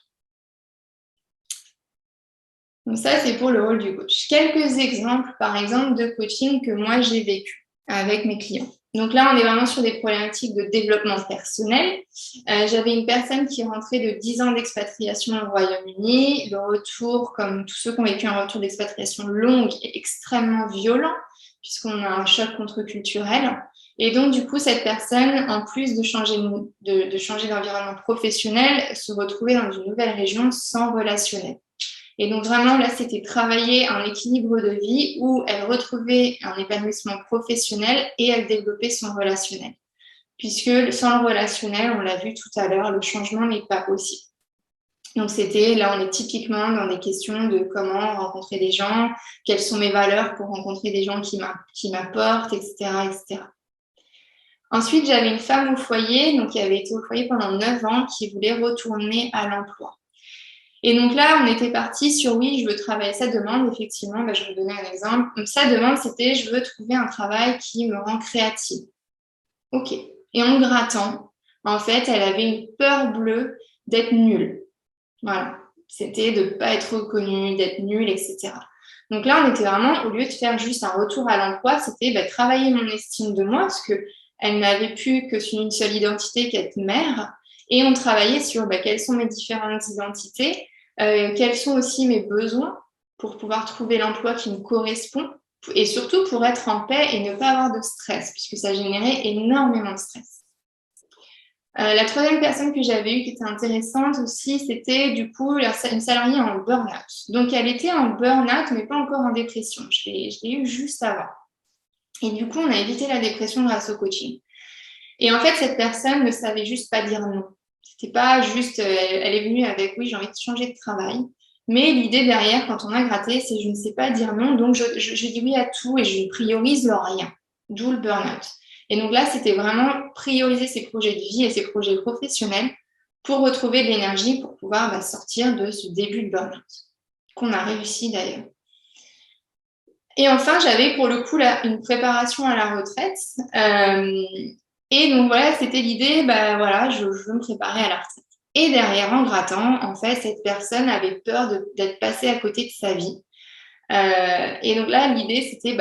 A: Donc ça, c'est pour le rôle du coach. Quelques exemples, par exemple, de coaching que moi j'ai vécu avec mes clients. Donc là, on est vraiment sur des problématiques de développement personnel. J'avais une personne qui rentrait de 10 ans d'expatriation au Royaume-Uni. Le retour, comme tous ceux qui ont vécu un retour d'expatriation longue, est extrêmement violent puisqu'on a un choc contre-culturel. Et donc, du coup, cette personne, en plus de changer d'environnement professionnel, se retrouvait dans une nouvelle région sans relationnel. Et donc vraiment, là, c'était travailler un équilibre de vie où elle retrouvait un épanouissement professionnel et elle développait son relationnel. Puisque sans le relationnel, on l'a vu tout à l'heure, le changement n'est pas possible. Donc là, on est typiquement dans des questions de comment rencontrer des gens, quelles sont mes valeurs pour rencontrer des gens qui m'apportent, etc., etc. Ensuite, j'avais une femme au foyer, donc qui avait été au foyer pendant 9 ans, qui voulait retourner à l'emploi. Et donc là, on était parti sur oui, je veux travailler. Sa demande, effectivement, je vais vous donner un exemple. Donc, sa demande, c'était je veux trouver un travail qui me rend créative. OK. Et en grattant, en fait, elle avait une peur bleue d'être nulle. Voilà. C'était de ne pas être reconnue, d'être nulle, etc. Donc là, on était vraiment, au lieu de faire juste un retour à l'emploi, c'était travailler mon estime de moi, parce qu'elle n'avait plus que une seule identité qu'être mère. Et on travaillait sur quelles sont mes différentes identités, quels sont aussi mes besoins pour pouvoir trouver l'emploi qui me correspond et surtout pour être en paix et ne pas avoir de stress puisque ça générait énormément de stress. La troisième personne que j'avais eue qui était intéressante aussi, c'était du coup une salariée en burn-out. Donc elle était en burn-out mais pas encore en dépression. Je l'ai eue juste avant. Et du coup, on a évité la dépression grâce au coaching. Et en fait, cette personne ne savait juste pas dire non. C'était pas juste, elle est venue avec oui, j'ai envie de changer de travail. Mais l'idée derrière, quand on a gratté, c'est je ne sais pas dire non, donc je dis oui à tout et je priorise le rien, d'où le burn-out. Et donc là, c'était vraiment prioriser ses projets de vie et ses projets professionnels pour retrouver de l'énergie pour pouvoir sortir de ce début de burn-out, qu'on a réussi d'ailleurs. Et enfin, j'avais pour le coup une préparation à la retraite. Et donc voilà, c'était l'idée, je veux me préparer à la retraite. Et derrière, en grattant, en fait, cette personne avait peur d'être passée à côté de sa vie. Et donc là, l'idée, c'était,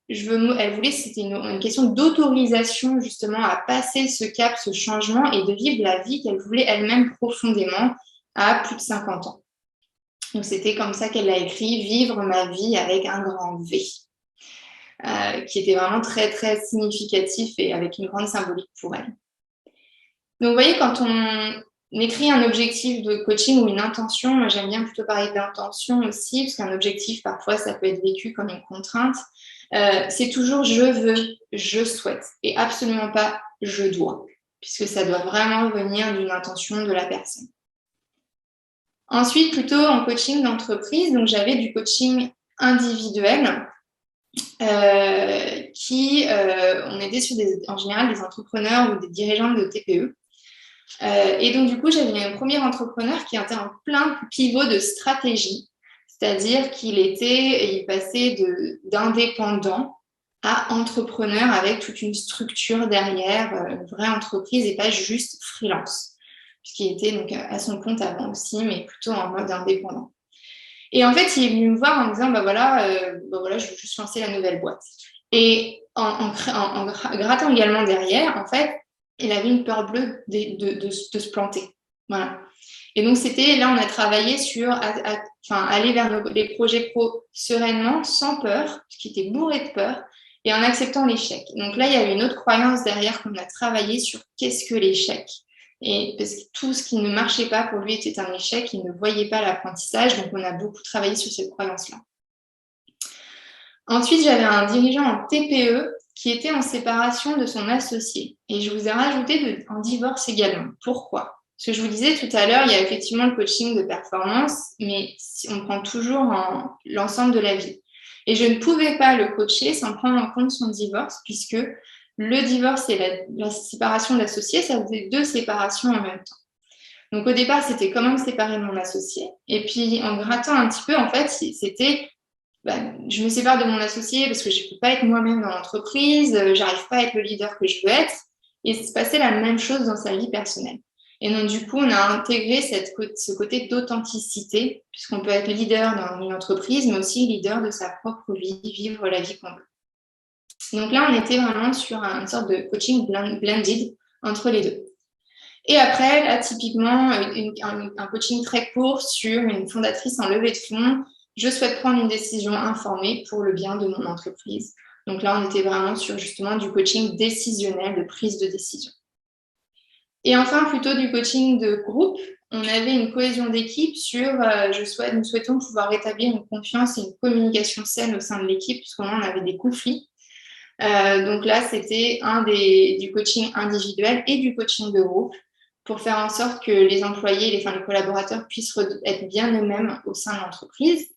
A: elle voulait, c'était une question d'autorisation justement à passer ce cap, ce changement et de vivre la vie qu'elle voulait elle-même profondément à plus de 50 ans. Donc c'était comme ça qu'elle l'a écrit, vivre ma vie avec un grand V. Qui était vraiment très, très significatif et avec une grande symbolique pour elle. Donc, vous voyez, quand on écrit un objectif de coaching ou une intention, moi, j'aime bien plutôt parler d'intention aussi, parce qu'un objectif, parfois, ça peut être vécu comme une contrainte. C'est toujours je veux, je souhaite, et absolument pas je dois, puisque ça doit vraiment venir d'une intention de la personne. Ensuite, plutôt en coaching d'entreprise, donc j'avais du coaching individuel, on aidait en général des entrepreneurs ou des dirigeants de TPE. Et donc, du coup, j'avais un premier entrepreneur qui était en plein pivot de stratégie, c'est-à-dire il passait d'indépendant à entrepreneur avec toute une structure derrière, une vraie entreprise et pas juste freelance, puisqu'il était donc à son compte avant aussi, mais plutôt en mode indépendant. Et en fait, il est venu me voir en me disant, je veux juste lancer la nouvelle boîte. Et en grattant également derrière, en fait, il avait une peur bleue de se planter. Voilà. Et donc, là, on a travaillé sur aller vers les projets pro sereinement, sans peur, parce qu'il était bourré de peur, et en acceptant l'échec. Donc là, il y avait une autre croyance derrière qu'on a travaillé sur qu'est-ce que l'échec. Et parce que tout ce qui ne marchait pas pour lui était un échec, il ne voyait pas l'apprentissage, donc on a beaucoup travaillé sur cette croyance-là. Ensuite, j'avais un dirigeant en TPE qui était en séparation de son associé. Et je vous ai rajouté en divorce également. Pourquoi? Parce que je vous disais tout à l'heure, il y a effectivement le coaching de performance, mais on prend toujours l'ensemble de la vie. Et je ne pouvais pas le coacher sans prendre en compte son divorce, puisque le divorce et la séparation d'associés, ça faisait 2 séparations en même temps. Donc au départ, c'était comment me séparer de mon associé. Et puis en grattant un petit peu, en fait, c'était je me sépare de mon associé parce que je ne peux pas être moi-même dans l'entreprise, j'arrive pas à être le leader que je veux être. Et il se passait la même chose dans sa vie personnelle. Et donc du coup, on a intégré ce côté d'authenticité, puisqu'on peut être leader dans une entreprise, mais aussi leader de sa propre vie, vivre la vie qu'on veut. Donc là, on était vraiment sur une sorte de coaching blended entre les deux. Et après, là, typiquement, un coaching très court sur une fondatrice en levée de fonds. Je souhaite prendre une décision informée pour le bien de mon entreprise. Donc là, on était vraiment sur justement du coaching décisionnel, de prise de décision. Et enfin, plutôt du coaching de groupe, on avait une cohésion d'équipe sur nous souhaitons pouvoir rétablir une confiance et une communication saine au sein de l'équipe, puisqu'on avait des conflits. Donc là, c'était du coaching individuel et du coaching de groupe pour faire en sorte que les employés, les collaborateurs puissent être bien eux-mêmes au sein de l'entreprise.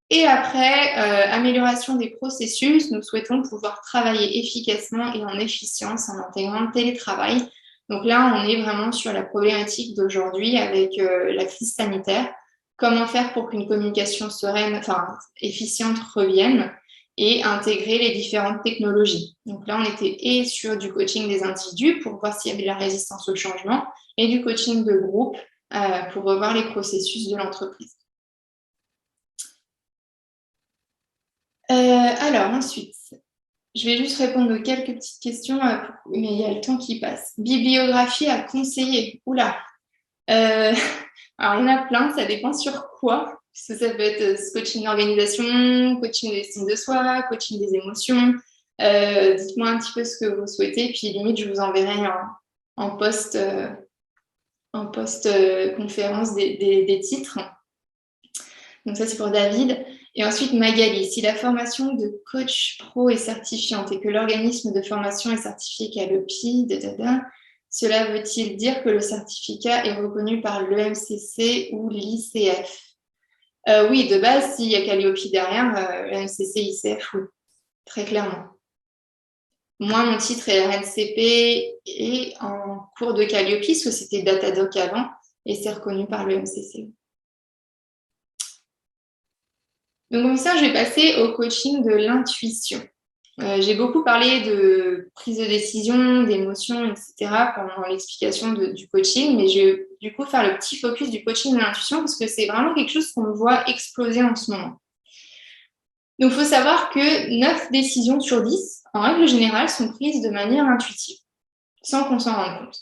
A: Et après, amélioration des processus, nous souhaitons pouvoir travailler efficacement et en efficience en intégrant le télétravail. Donc là, on est vraiment sur la problématique d'aujourd'hui avec la crise sanitaire. Comment faire pour qu'une communication sereine, efficiente revienne et intégrer les différentes technologies. Donc là, on était et sur du coaching des individus pour voir s'il y avait de la résistance au changement et du coaching de groupe pour revoir les processus de l'entreprise. Alors ensuite, je vais juste répondre aux quelques petites questions, mais il y a le temps qui passe. Bibliographie à conseiller. Oula. Alors, il y en a plein, ça dépend sur quoi. Ça peut être coaching d'organisation, coaching de l'estime de soi, coaching des émotions. Dites-moi un petit peu ce que vous souhaitez, puis limite, je vous enverrai en post conférence des titres. Donc ça, c'est pour David. Et ensuite, Magali, si la formation de coach pro est certifiante et que l'organisme de formation est certifié Calliope, cela veut-il dire que le certificat est reconnu par l'EMCC ou l'ICF? Oui, de base, s'il y a Calliope derrière, l'EMCC, ICF, oui, très clairement. Moi, mon titre est RNCP et en cours de Calliope, parce que c'était Datadoc avant, et c'est reconnu par l'EMCC. Donc, comme ça, je vais passer au coaching de l'intuition. J'ai beaucoup parlé de prise de décision, d'émotion, etc. pendant l'explication du coaching, mais je vais du coup faire le petit focus du coaching de l'intuition parce que c'est vraiment quelque chose qu'on voit exploser en ce moment. Donc, il faut savoir que 9 décisions sur 10, en règle générale, sont prises de manière intuitive, sans qu'on s'en rende compte.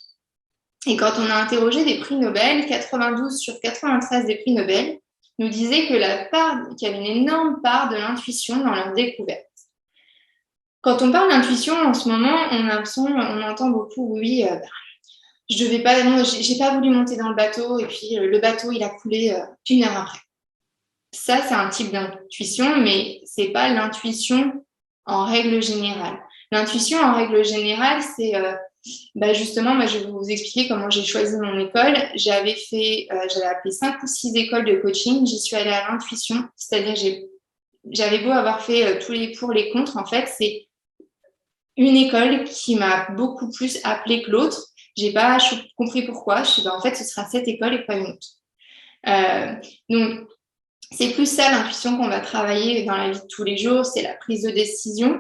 A: Et quand on a interrogé des prix Nobel, 92 sur 93 des prix Nobel nous disaient qu'il y avait une énorme part de l'intuition dans leur découverte. Quand on parle d'intuition en ce moment, on entend beaucoup, oui, j'ai pas voulu monter dans le bateau et puis le bateau, il a coulé 1 heure après. Ça, c'est un type d'intuition, mais c'est pas l'intuition en règle générale. L'intuition en règle générale, c'est justement, moi, je vais vous expliquer comment j'ai choisi mon école. J'avais appelé 5 ou 6 écoles de coaching. J'y suis allée à l'intuition, c'est-à-dire j'avais beau avoir fait tous les pour, les contre, en fait, c'est une école qui m'a beaucoup plus appelée que l'autre. J'ai pas compris pourquoi. Je me en fait, ce sera cette école et pas une autre. Donc, c'est plus ça l'intuition qu'on va travailler dans la vie de tous les jours, c'est la prise de décision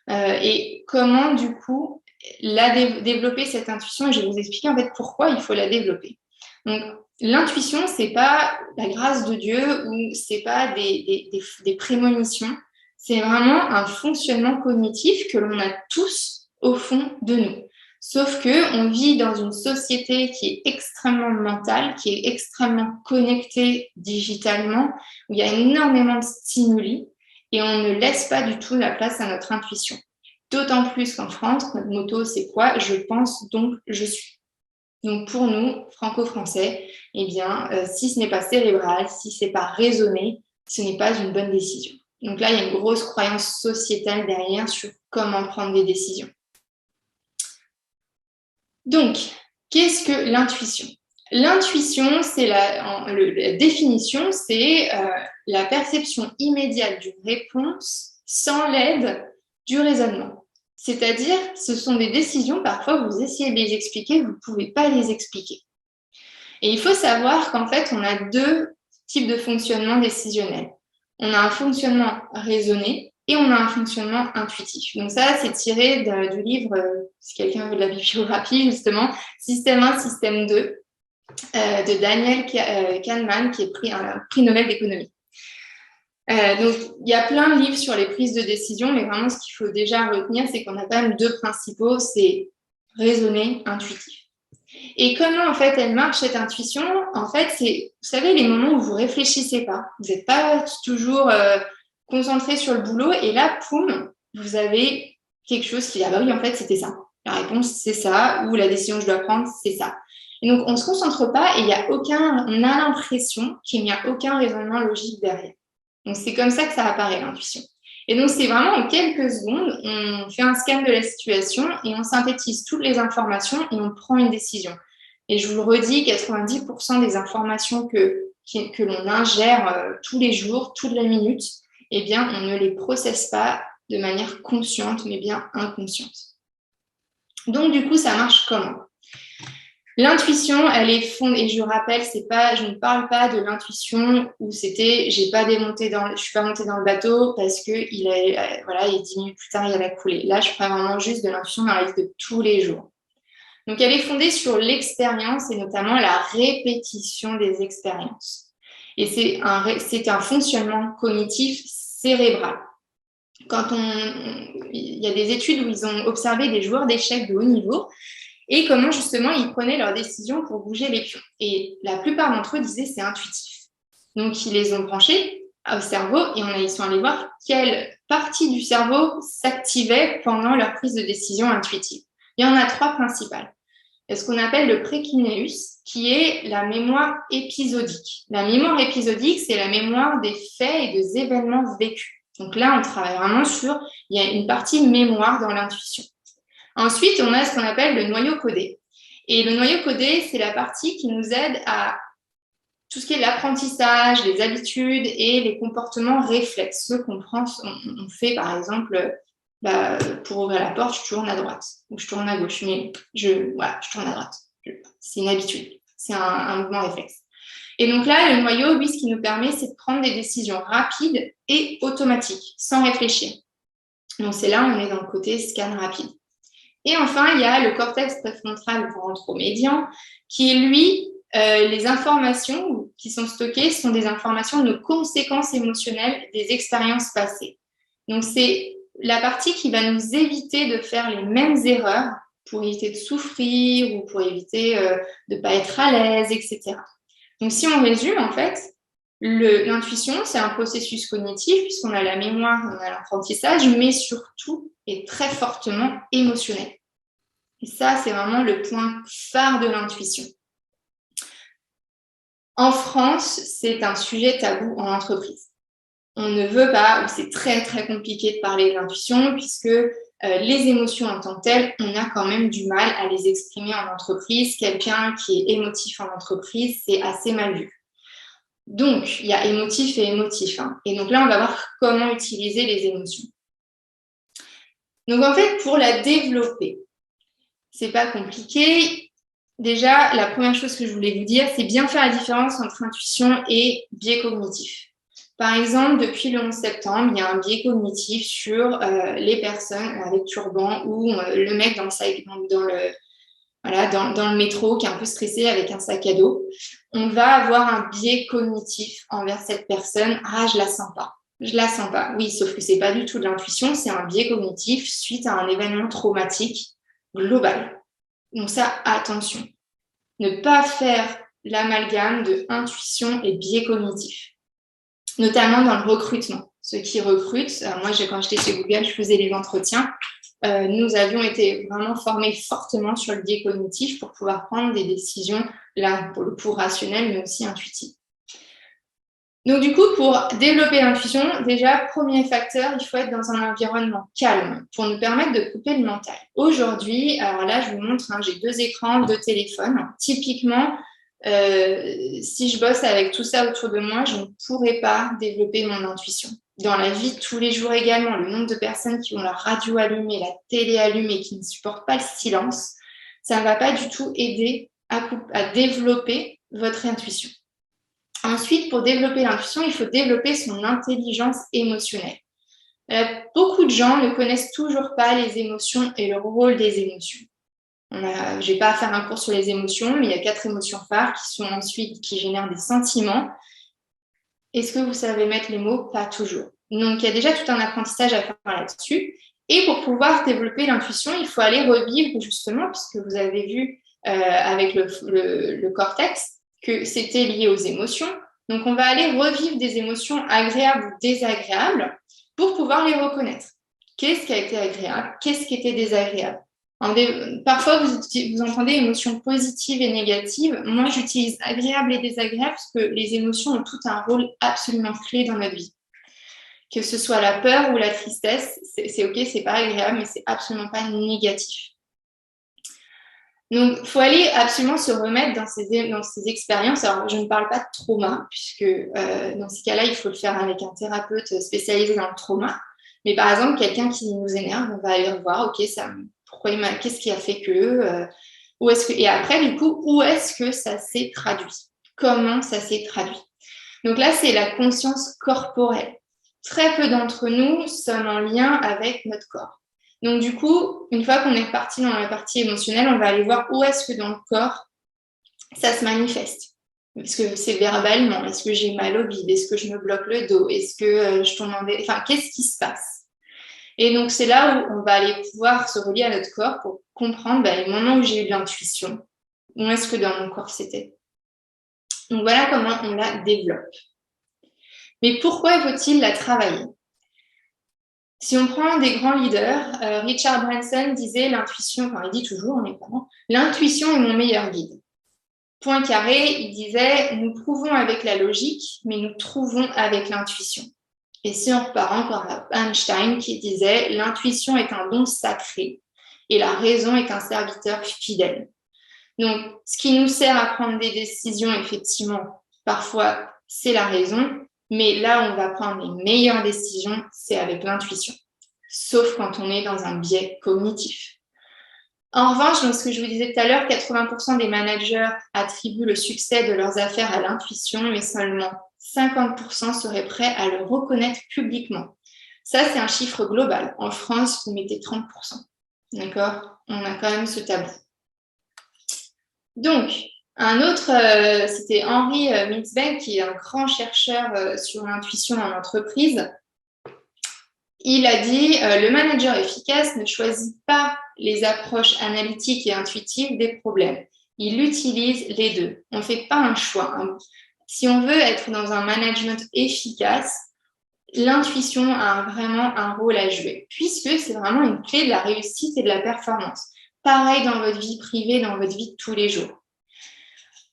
A: et comment, du coup, développer cette intuition. Et je vais vous expliquer en fait pourquoi il faut la développer. Donc, l'intuition, c'est pas la grâce de Dieu ou c'est pas des prémonitions. C'est vraiment un fonctionnement cognitif que l'on a tous au fond de nous. Sauf qu'on vit dans une société qui est extrêmement mentale, qui est extrêmement connectée digitalement, où il y a énormément de stimuli et on ne laisse pas du tout la place à notre intuition. D'autant plus qu'en France, notre motto, c'est quoi? Je pense, donc je suis. Donc pour nous, franco-français, eh bien, si ce n'est pas cérébral, si ce n'est pas raisonné, ce n'est pas une bonne décision. Donc là, il y a une grosse croyance sociétale derrière sur comment prendre des décisions. Donc, qu'est-ce que l'intuition? L'intuition, c'est la définition, c'est la perception immédiate d'une réponse sans l'aide du raisonnement. C'est-à-dire, ce sont des décisions, parfois vous essayez de les expliquer, vous ne pouvez pas les expliquer. Et il faut savoir qu'en fait, on a 2 types de fonctionnement décisionnel. On a un fonctionnement raisonné et on a un fonctionnement intuitif. Donc ça, c'est tiré du livre, si quelqu'un veut de la bibliographie, justement, Système 1, Système 2, de Daniel Kahneman, qui est un prix Nobel d'économie. Donc, il y a plein de livres sur les prises de décision, mais vraiment, ce qu'il faut déjà retenir, c'est qu'on a quand même deux principaux, c'est raisonner, intuitif. Et comment, en fait, elle marche, cette intuition? En fait, c'est, vous savez, les moments où vous réfléchissez pas. Vous n'êtes pas toujours concentré sur le boulot, et là, poum, vous avez quelque chose qui dit, ah bah oui, en fait, c'était ça. La réponse, c'est ça, ou la décision que je dois prendre, c'est ça. Et donc, on ne se concentre pas et on a l'impression qu'il n'y a aucun raisonnement logique derrière. Donc, c'est comme ça que ça apparaît, l'intuition. Et donc, c'est vraiment en quelques secondes, on fait un scan de la situation et on synthétise toutes les informations et on prend une décision. Et je vous le redis, 90% des informations que l'on ingère tous les jours, toutes les minutes, eh bien, on ne les processe pas de manière consciente, mais bien inconsciente. Donc, du coup, ça marche comment? L'intuition, elle est fondée, et je rappelle, je ne parle pas de l'intuition où c'était, je suis pas montée dans le bateau parce que et 10 minutes plus tard, il a coulé. Là, je parle vraiment juste de l'intuition dans la vie de tous les jours. Donc, elle est fondée sur l'expérience et notamment la répétition des expériences. Et c'est un fonctionnement cognitif cérébral. Il y a des études où ils ont observé des joueurs d'échecs de haut niveau et comment justement ils prenaient leurs décisions pour bouger les pions. Et la plupart d'entre eux disaient c'est intuitif. Donc ils les ont branchés au cerveau et ils sont allés voir quelle partie du cerveau s'activait pendant leur prise de décision intuitive. Il y en a 3 principales. Il y a ce qu'on appelle le prékinéus, qui est la mémoire épisodique. La mémoire épisodique, c'est la mémoire des faits et des événements vécus. Donc là, on travaille vraiment il y a une partie mémoire dans l'intuition. Ensuite, on a ce qu'on appelle le noyau codé. Et le noyau codé, c'est la partie qui nous aide à tout ce qui est l'apprentissage, les habitudes et les comportements réflexes. Ceux qu'on on fait, par exemple, pour ouvrir la porte, je tourne à droite ou je tourne à gauche. Mais je tourne à droite. C'est une habitude. C'est un mouvement réflexe. Et donc là, le noyau, lui, ce qui nous permet, c'est de prendre des décisions rapides et automatiques, sans réfléchir. Donc c'est là, on est dans le côté scan rapide. Et enfin, il y a le cortex préfrontal ventromédian, qui est, lui, les informations qui sont stockées sont des informations de nos conséquences émotionnelles des expériences passées. Donc, c'est la partie qui va nous éviter de faire les mêmes erreurs pour éviter de souffrir ou pour éviter de ne pas être à l'aise, etc. Donc, si on résume, en fait, l'intuition, c'est un processus cognitif puisqu'on a la mémoire, on a l'apprentissage, mais surtout et très fortement émotionnel. Et ça, c'est vraiment le point phare de l'intuition. En France, c'est un sujet tabou en entreprise. On ne veut pas, ou c'est très très compliqué de parler de l'intuition puisque les émotions en tant que telles, on a quand même du mal à les exprimer en entreprise. Quelqu'un qui est émotif en entreprise, c'est assez mal vu. Donc, il y a émotif et émotif. Et donc là, on va voir comment utiliser les émotions. Donc en fait, pour la développer, c'est pas compliqué. Déjà, la première chose que je voulais vous dire, c'est bien faire la différence entre intuition et biais cognitif. Par exemple, depuis le 11 septembre, il y a un biais cognitif sur les personnes avec turban ou le mec dans le métro qui est un peu stressé avec un sac à dos. On va avoir un biais cognitif envers cette personne. Ah, je la sens pas. Je la sens pas. Oui, sauf que c'est pas du tout de l'intuition, c'est un biais cognitif suite à un événement traumatique global. Donc ça, attention. Ne pas faire l'amalgame de intuition et biais cognitif, notamment dans le recrutement. Ceux qui recrutent, moi, quand j'étais chez Google, je faisais les entretiens. Nous avions été vraiment formés fortement sur le biais cognitif pour pouvoir prendre des décisions, là, pour le coup, rationnelles, mais aussi intuitives. Donc, du coup, pour développer l'intuition, déjà, premier facteur, il faut être dans un environnement calme pour nous permettre de couper le mental. Aujourd'hui, alors là, je vous montre, j'ai 2 écrans, 2 téléphones. Typiquement, si je bosse avec tout ça autour de moi, je ne pourrais pas développer mon intuition. Dans la vie de tous les jours également, le nombre de personnes qui ont la radio allumée, la télé allumée, qui ne supportent pas le silence, ça ne va pas du tout aider à développer votre intuition. Ensuite, pour développer l'intuition, il faut développer son intelligence émotionnelle. Beaucoup de gens ne connaissent toujours pas les émotions et le rôle des émotions. Je ne vais pas faire un cours sur les émotions, mais il y a 4 émotions phares qui génèrent des sentiments. Est-ce que vous savez mettre les mots? Pas toujours. Donc, il y a déjà tout un apprentissage à faire là-dessus. Et pour pouvoir développer l'intuition, il faut aller revivre justement, puisque vous avez vu avec le cortex que c'était lié aux émotions. Donc, on va aller revivre des émotions agréables ou désagréables pour pouvoir les reconnaître. Qu'est-ce qui a été agréable? Qu'est-ce qui était désagréable? Parfois, vous entendez émotions positives et négatives. Moi, j'utilise agréable et désagréable parce que les émotions ont tout un rôle absolument clé dans notre vie. Que ce soit la peur ou la tristesse, c'est OK, c'est pas agréable, mais c'est absolument pas négatif. Donc, il faut aller absolument se remettre dans ces expériences. Alors, je ne parle pas de trauma, puisque dans ces cas-là, il faut le faire avec un thérapeute spécialisé dans le trauma. Mais par exemple, quelqu'un qui nous énerve, on va aller revoir, OK, qu'est-ce qui a fait que, et après, du coup, où est-ce que ça s'est traduit? Comment ça s'est traduit? Donc là, c'est la conscience corporelle. Très peu d'entre nous sommes en lien avec notre corps. Donc du coup, une fois qu'on est reparti dans la partie émotionnelle, on va aller voir où est-ce que dans le corps, ça se manifeste. Est-ce que c'est verbalement? Est-ce que j'ai mal au bide? Est-ce que je me bloque le dos? Est-ce que je tombe Enfin, qu'est-ce qui se passe? Et donc, c'est là où on va aller pouvoir se relier à notre corps pour comprendre les moments où j'ai eu l'intuition. Où est-ce que dans mon corps c'était? Donc, voilà comment on la développe. Mais pourquoi faut-il la travailler? Si on prend des grands leaders, Richard Branson disait l'intuition, enfin il dit toujours, on est pas, l'intuition est mon meilleur guide. Poincaré, il disait nous prouvons avec la logique, mais nous trouvons avec l'intuition. Et si on repart encore à Einstein qui disait l'intuition est un don sacré et la raison est un serviteur fidèle. Donc, ce qui nous sert à prendre des décisions, effectivement, parfois, c'est la raison, mais là où on va prendre les meilleures décisions, c'est avec l'intuition, sauf quand on est dans un biais cognitif. En revanche, dans ce que je vous disais tout à l'heure, 80% des managers attribuent le succès de leurs affaires à l'intuition, mais seulement 50% seraient prêts à le reconnaître publiquement. Ça, c'est un chiffre global. En France, vous mettez 30%. D'accord? On a quand même ce tabou. Donc, un autre, c'était Henry Mintzberg, qui est un grand chercheur sur l'intuition en entreprise. Il a dit le manager efficace ne choisit pas les approches analytiques et intuitives des problèmes. Il utilise les deux. On ne fait pas un choix. Si on veut être dans un management efficace, l'intuition a vraiment un rôle à jouer, puisque c'est vraiment une clé de la réussite et de la performance. Pareil dans votre vie privée, dans votre vie de tous les jours.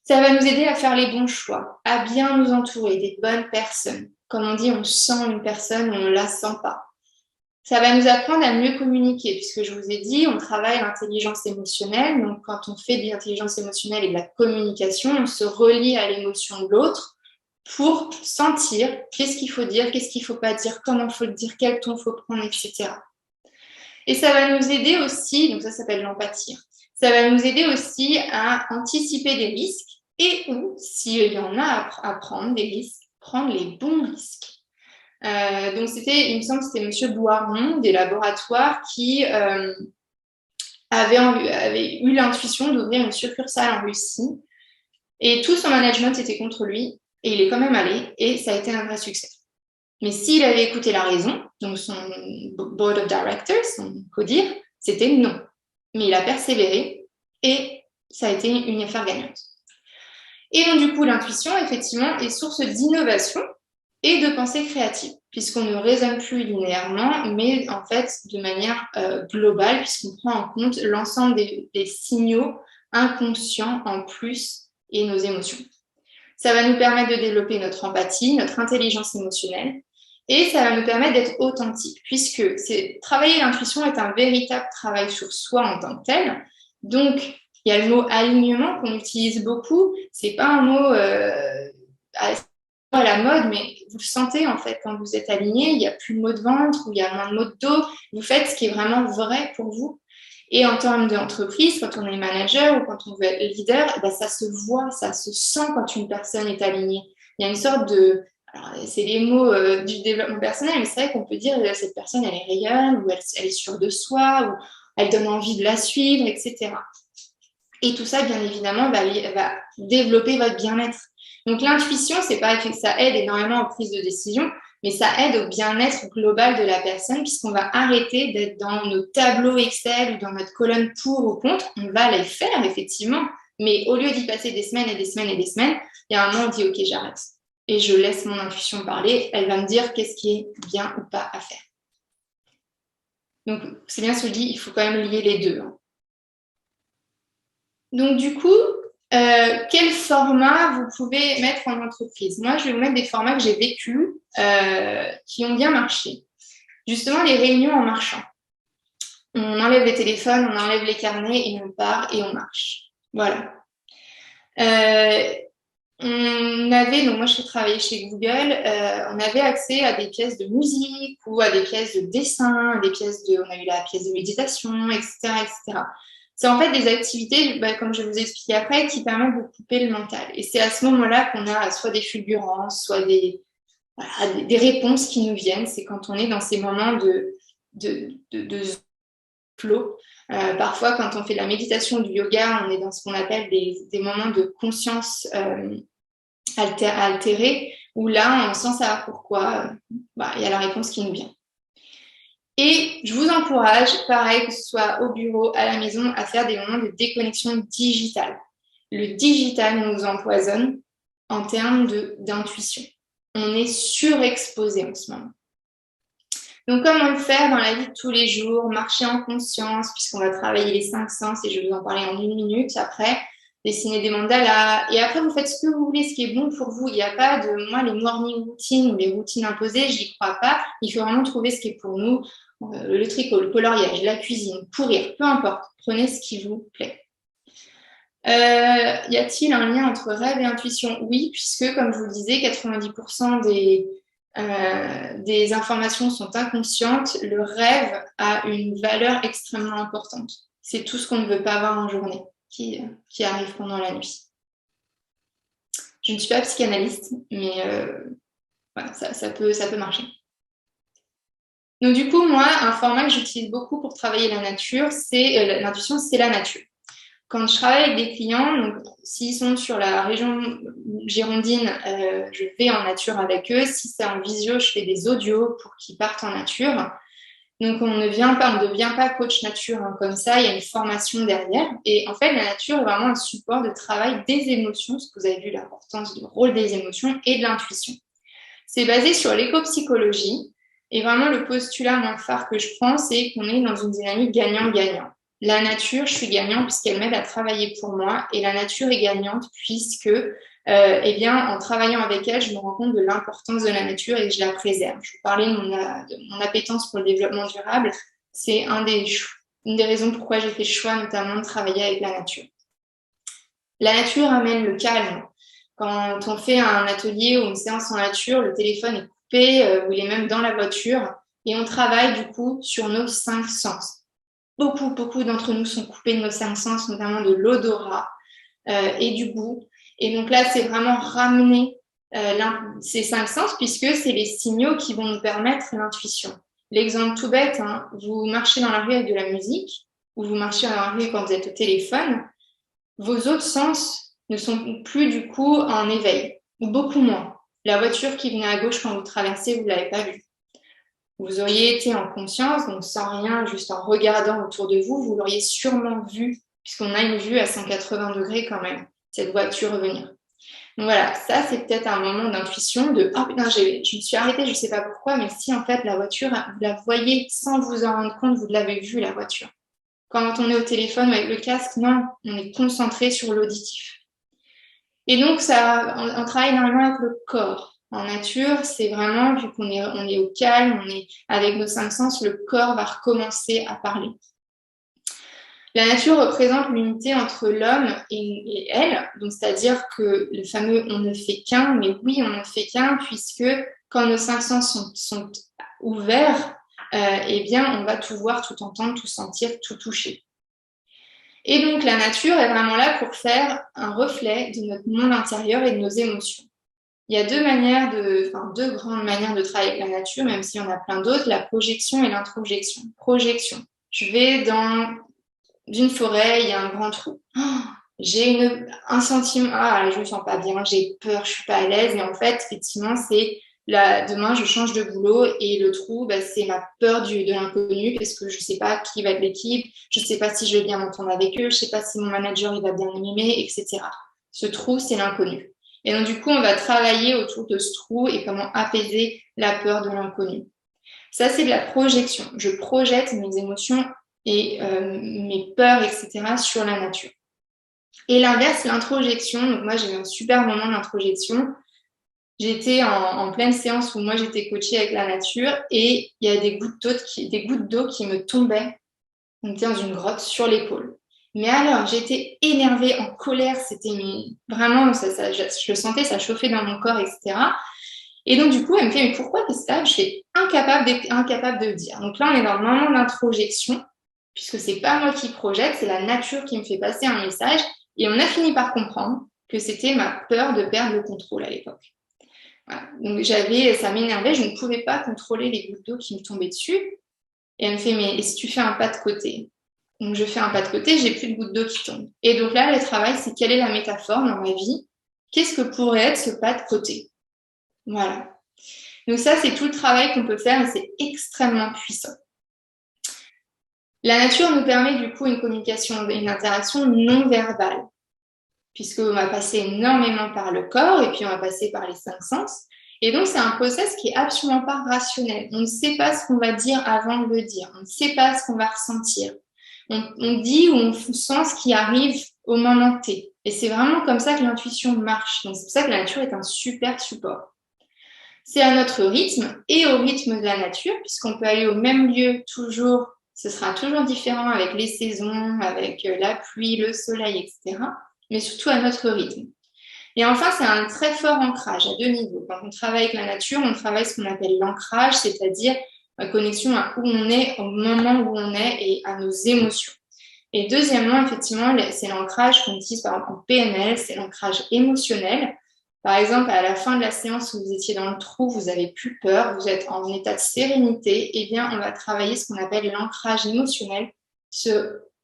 A: Ça va nous aider à faire les bons choix, à bien nous entourer des bonnes personnes. Comme on dit, on sent une personne, on ne la sent pas. Ça va nous apprendre à mieux communiquer, puisque je vous ai dit, on travaille l'intelligence émotionnelle. Donc, quand on fait de l'intelligence émotionnelle et de la communication, on se relie à l'émotion de l'autre pour sentir qu'est-ce qu'il faut dire, qu'est-ce qu'il ne faut pas dire, comment il faut le dire, quel ton il faut prendre, etc. Et ça va nous aider aussi, donc ça s'appelle l'empathie, ça va nous aider aussi à anticiper des risques et ou, s'il y en a à prendre des risques, prendre les bons risques. Donc il me semble que c'était Monsieur Boiron des laboratoires qui avait eu l'intuition d'ouvrir une succursale en Russie et tout son management était contre lui et il est quand même allé et ça a été un vrai succès. Mais s'il avait écouté la raison, donc son board of directors, son CODIR, c'était non. Mais il a persévéré et ça a été une affaire gagnante. Et donc du coup, l'intuition, effectivement, est source d'innovation et de pensée créative, puisqu'on ne raisonne plus linéairement, mais en fait de manière globale, puisqu'on prend en compte l'ensemble des signaux inconscients en plus et nos émotions. Ça va nous permettre de développer notre empathie, notre intelligence émotionnelle, et ça va nous permettre d'être authentique, puisque travailler l'intuition est un véritable travail sur soi en tant que tel. Donc, il y a le mot alignement qu'on utilise beaucoup. C'est pas un mot à la mode, mais vous le sentez en fait quand vous êtes aligné, il n'y a plus de maux de ventre ou il y a moins de maux de dos. Vous faites ce qui est vraiment vrai pour vous. Et en termes d'entreprise, quand on est manager ou quand on veut être leader, ça se voit, ça se sent quand une personne est alignée. Il y a une sorte de... Alors, c'est les mots du développement personnel, mais c'est vrai qu'on peut dire que cette personne, elle est rayonne, ou elle est sûre de soi, ou elle donne envie de la suivre, etc. Et tout ça, bien évidemment, va développer votre bien-être. Donc l'intuition, c'est pas que ça aide énormément aux prises de décision, mais ça aide au bien-être global de la personne puisqu'on va arrêter d'être dans nos tableaux Excel ou dans notre colonne pour ou contre. On va les faire effectivement, mais au lieu d'y passer des semaines et des semaines et des semaines, il y a un moment où on dit ok, j'arrête et je laisse mon intuition parler. Elle va me dire qu'est-ce qui est bien ou pas à faire. Donc c'est bien ce que je dis, il faut quand même lier les deux. Donc du coup, quel format vous pouvez mettre en entreprise? Moi, je vais vous mettre des formats que j'ai vécus, qui ont bien marché. Justement, les réunions en marchant. On enlève les téléphones, on enlève les carnets et on part et on marche. Voilà. On avait, donc moi je travaillais chez Google, on avait accès à des pièces de musique ou à des pièces de dessin, on a eu la pièce de méditation, etc., etc. C'est en fait des activités, comme je vais vous expliquer après, qui permettent de couper le mental. Et c'est à ce moment-là qu'on a soit des fulgurances, soit des réponses qui nous viennent. C'est quand on est dans ces moments de flow. Parfois, quand on fait de la méditation, du yoga, on est dans ce qu'on appelle des moments de conscience altérée, où là, on sent savoir pourquoi, il y a la réponse qui nous vient. Et je vous encourage, pareil, que ce soit au bureau, à la maison, à faire des moments de déconnexion digitale. Le digital nous empoisonne en termes d'intuition. On est surexposé en ce moment. Donc, comment le faire dans la vie de tous les jours? Marcher en conscience, puisqu'on va travailler les 5 sens, et je vais vous en parler en 1 minute après. Dessiner des mandalas. Et après, vous faites ce que vous voulez, ce qui est bon pour vous. Il n'y a pas de, moi, les morning routines ou les routines imposées, j'y crois pas. Il faut vraiment trouver ce qui est pour nous. Le tricot, le coloriage, la cuisine, courir, peu importe. Prenez ce qui vous plaît. Y a-t-il un lien entre rêve et intuition? Oui, puisque, comme je vous le disais, 90% des informations sont inconscientes. Le rêve a une valeur extrêmement importante. C'est tout ce qu'on ne veut pas avoir en journée qui arrive pendant la nuit. Je ne suis pas psychanalyste, mais voilà, ça peut marcher. Donc du coup, moi, un format que j'utilise beaucoup pour travailler la nature, c'est l'intuition, c'est la nature. Quand je travaille avec des clients, donc s'ils sont sur la région girondine, je vais en nature avec eux. Si c'est en visio, je fais des audios pour qu'ils partent en nature. Donc, on ne devient pas coach nature comme ça, il y a une formation derrière. Et en fait, la nature est vraiment un support de travail des émotions, parce que vous avez vu l'importance du rôle des émotions et de l'intuition. C'est basé sur l'éco-psychologie. Et vraiment, le postulat moins phare que je prends, c'est qu'on est dans une dynamique gagnant-gagnant. La nature, je suis gagnante puisqu'elle m'aide à travailler pour moi, et la nature est gagnante puisque en travaillant avec elle, je me rends compte de l'importance de la nature et que je la préserve. Je vous parlais de mon appétence pour le développement durable. C'est une des raisons pourquoi j'ai fait le choix notamment de travailler avec la nature. La nature amène le calme. Quand on fait un atelier ou une séance en nature, le téléphone est coupé ou il est même dans la voiture et on travaille du coup sur nos 5 sens. Beaucoup d'entre nous sont coupés de nos 5 sens, notamment de l'odorat et du goût. Et donc là, c'est vraiment ramener ces 5 sens puisque c'est les signaux qui vont nous permettre l'intuition. L'exemple tout bête, vous marchez dans la rue avec de la musique ou vous marchez dans la rue quand vous êtes au téléphone, vos autres sens ne sont plus du coup en éveil, ou beaucoup moins. La voiture qui venait à gauche quand vous traversez, vous ne l'avez pas vue. Vous auriez été en conscience, donc sans rien, juste en regardant autour de vous, vous l'auriez sûrement vue, puisqu'on a une vue à 180 degrés quand même, cette voiture revenir. Donc voilà, ça c'est peut-être un moment d'intuition de « Ah putain, je me suis arrêtée, je ne sais pas pourquoi, mais si en fait la voiture, vous la voyez sans vous en rendre compte, vous l'avez vue la voiture. » Quand on est au téléphone ou avec le casque, non, on est concentré sur l'auditif. Et donc, on travaille énormément avec le corps. En nature, c'est vraiment, vu qu'on est au calme, on est avec nos 5 sens, le corps va recommencer à parler. La nature représente l'unité entre l'homme et elle, donc c'est-à-dire que le fameux « on ne fait qu'un », mais oui, on ne fait qu'un, puisque quand nos 5 sens sont ouverts, on va tout voir, tout entendre, tout sentir, tout toucher. Et donc, la nature est vraiment là pour faire un reflet de notre monde intérieur et de nos émotions. Il y a deux grandes manières de travailler avec la nature, même s'il y en a plein d'autres, la projection et l'introjection. Projection. Je vais dans une forêt, il y a un grand trou. Oh, j'ai un sentiment, ah, je me sens pas bien, j'ai peur, je suis pas à l'aise. Et en fait, effectivement, c'est demain, je change de boulot et le trou, bah, c'est ma peur de l'inconnu parce que je sais pas qui va être l'équipe, je sais pas si je vais bien m'entendre avec eux, je sais pas si mon manager il va bien m'aimer, etc. Ce trou, c'est l'inconnu. Et donc, du coup, on va travailler autour de ce trou et comment apaiser la peur de l'inconnu. Ça, c'est de la projection. Je projette mes émotions et mes peurs, etc. sur la nature. Et l'inverse, l'introjection. Donc moi, j'ai eu un super moment d'introjection. J'étais en pleine séance où moi, j'étais coachée avec la nature et il y a des gouttes d'eau qui me tombaient. On était dans une grotte sur l'épaule. Mais alors, j'étais énervée, en colère. C'était vraiment, je le sentais, ça chauffait dans mon corps, etc. Et donc, du coup, elle me fait, mais pourquoi tu ça? Je suis incapable de le dire. Donc là, on est dans le moment d'introjection, puisque c'est pas moi qui projette, c'est la nature qui me fait passer un message. Et on a fini par comprendre que c'était ma peur de perdre le contrôle à l'époque. Voilà. Donc ça m'énervait, je ne pouvais pas contrôler les gouttes d'eau qui me tombaient dessus. Et elle me fait, mais et si tu fais un pas de côté? Donc je fais un pas de côté, j'ai plus de gouttes d'eau qui tombent. Et donc là, le travail, c'est quelle est la métaphore dans ma vie? Qu'est-ce que pourrait être ce pas de côté? Voilà. Donc ça, c'est tout le travail qu'on peut faire et c'est extrêmement puissant. La nature nous permet du coup une communication, une interaction non verbale, puisqu'on va passer énormément par le corps et puis on va passer par les 5 sens. Et donc, c'est un process qui est absolument pas rationnel. On ne sait pas ce qu'on va dire avant de le dire. On ne sait pas ce qu'on va ressentir. On dit ou on sent ce qui arrive au moment T. Et c'est vraiment comme ça que l'intuition marche. Donc, c'est pour ça que la nature est un super support. C'est à notre rythme et au rythme de la nature, puisqu'on peut aller au même lieu toujours. Ce sera toujours différent avec les saisons, avec la pluie, le soleil, etc. Mais surtout à notre rythme. Et enfin, c'est un très fort ancrage à 2 niveaux. Quand on travaille avec la nature, on travaille ce qu'on appelle l'ancrage, c'est-à-dire la connexion à où on est au moment où on est et à nos émotions. Et deuxièmement, effectivement, c'est l'ancrage qu'on utilise par exemple en PNL, c'est l'ancrage émotionnel. Par exemple, à la fin de la séance où vous étiez dans le trou, vous avez plus peur, vous êtes en état de sérénité, eh bien, on va travailler ce qu'on appelle l'ancrage émotionnel.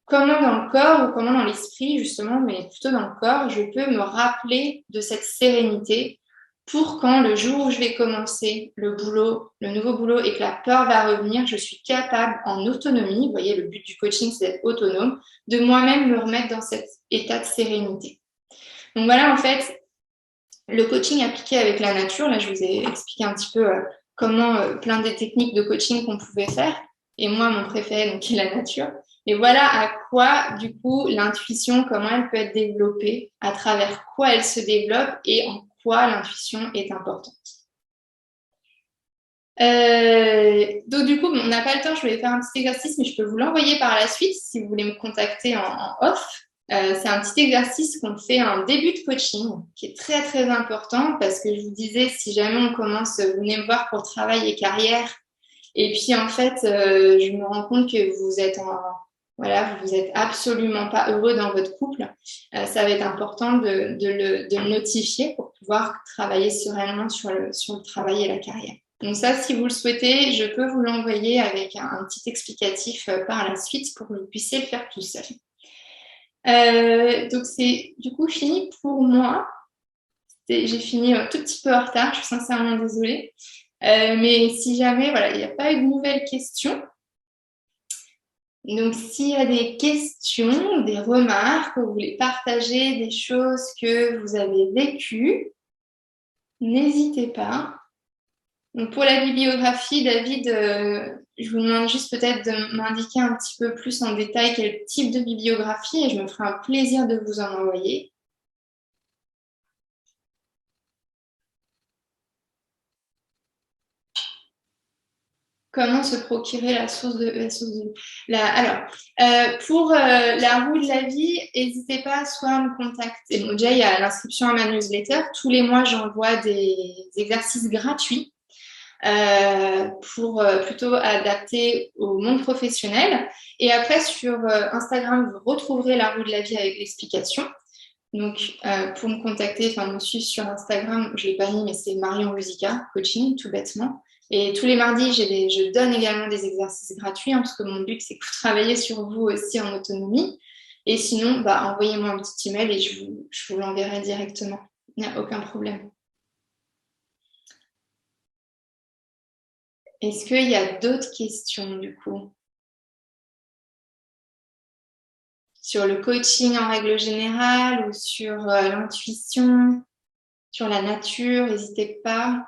A: Comment dans le corps ou comment dans l'esprit, justement, mais plutôt dans le corps, je peux me rappeler de cette sérénité pour quand le jour où je vais commencer le boulot, le nouveau boulot et que la peur va revenir, je suis capable en autonomie, vous voyez, le but du coaching, c'est d'être autonome, de moi-même me remettre dans cet état de sérénité. Donc voilà, en fait, le coaching appliqué avec la nature, là, je vous ai expliqué un petit peu comment plein des techniques de coaching qu'on pouvait faire. Et moi, mon préféré, donc, est la nature. Et voilà à quoi, du coup, l'intuition, comment elle peut être développée, à travers quoi elle se développe et en quoi l'intuition est importante. Donc, du coup, on n'a pas le temps, je voulais faire un petit exercice, mais je peux vous l'envoyer par la suite si vous voulez me contacter en off. C'est un petit exercice qu'on fait en début de coaching qui est très très important parce que je vous disais, si jamais on commence, vous venez me voir pour travail et carrière, et puis en fait, je me rends compte que voilà, vous êtes absolument pas heureux dans votre couple, ça va être important de le notifier pour pouvoir travailler sereinement sur le travail et la carrière. Donc ça, si vous le souhaitez, je peux vous l'envoyer avec un petit explicatif par la suite pour que vous puissiez le faire tout seul. Donc c'est du coup fini pour moi. J'ai fini un tout petit peu en retard, je suis sincèrement désolée. Mais si jamais, voilà, il n'y a pas eu de nouvelles questions. Donc s'il y a des questions, des remarques, vous voulez partager des choses que vous avez vécues, n'hésitez pas. Donc pour la bibliographie, David, je vous demande juste peut-être de m'indiquer un petit peu plus en détail quel type de bibliographie et je me ferai un plaisir de vous en envoyer. Comment se procurer la source de alors, pour la roue de la vie, n'hésitez pas soit à me contacter. Bon, déjà, il y a l'inscription à ma newsletter. Tous les mois, j'envoie des exercices gratuits pour plutôt adapter au monde professionnel. Et après, sur Instagram, vous retrouverez la roue de la vie avec l'explication. Donc, pour me contacter, enfin me suivre sur Instagram, je ne l'ai pas mis, mais c'est Marion Musica Coaching, tout bêtement. Et tous les mardis, je donne également des exercices gratuits, hein, parce que mon but, c'est que vous travaillez sur vous aussi en autonomie. Et sinon, bah, envoyez-moi un petit email et je vous l'enverrai directement. Il n'y a aucun problème. Est-ce qu'il y a d'autres questions du coup sur le coaching en règle générale ou sur l'intuition, sur la nature? N'hésitez pas.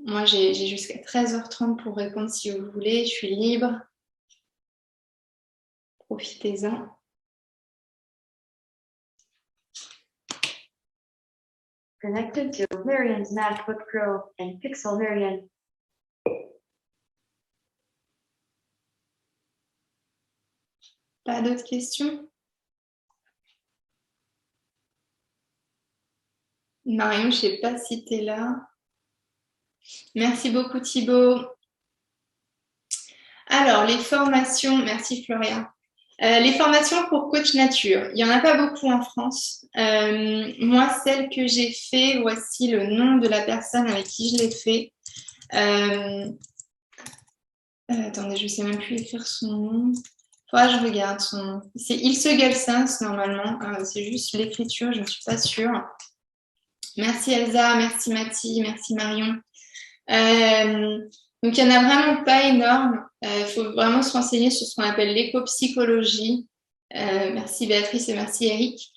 A: Moi, j'ai jusqu'à 13h30 pour répondre si vous voulez. Je suis libre. Profitez-en.
B: Connected to Marian's MacBook Pro and Pixel Marian.
A: Pas d'autres questions? Marion, je ne sais pas si tu es là. Merci beaucoup Thibaut. Alors, les formations, merci Florian. Les formations pour coach nature, il n'y en a pas beaucoup en France. Moi, celle que j'ai fait, voici le nom de la personne avec qui je l'ai fait. Attendez, je ne sais même plus écrire son nom. Je regarde son nom. C'est Ilse Gelsens, normalement. C'est juste l'écriture, je ne suis pas sûre. Merci Elsa, merci Mathie, merci Marion. Donc, il n'y en a vraiment pas énorme. Il faut vraiment se renseigner sur ce qu'on appelle l'éco-psychologie. Merci Béatrice et merci Eric.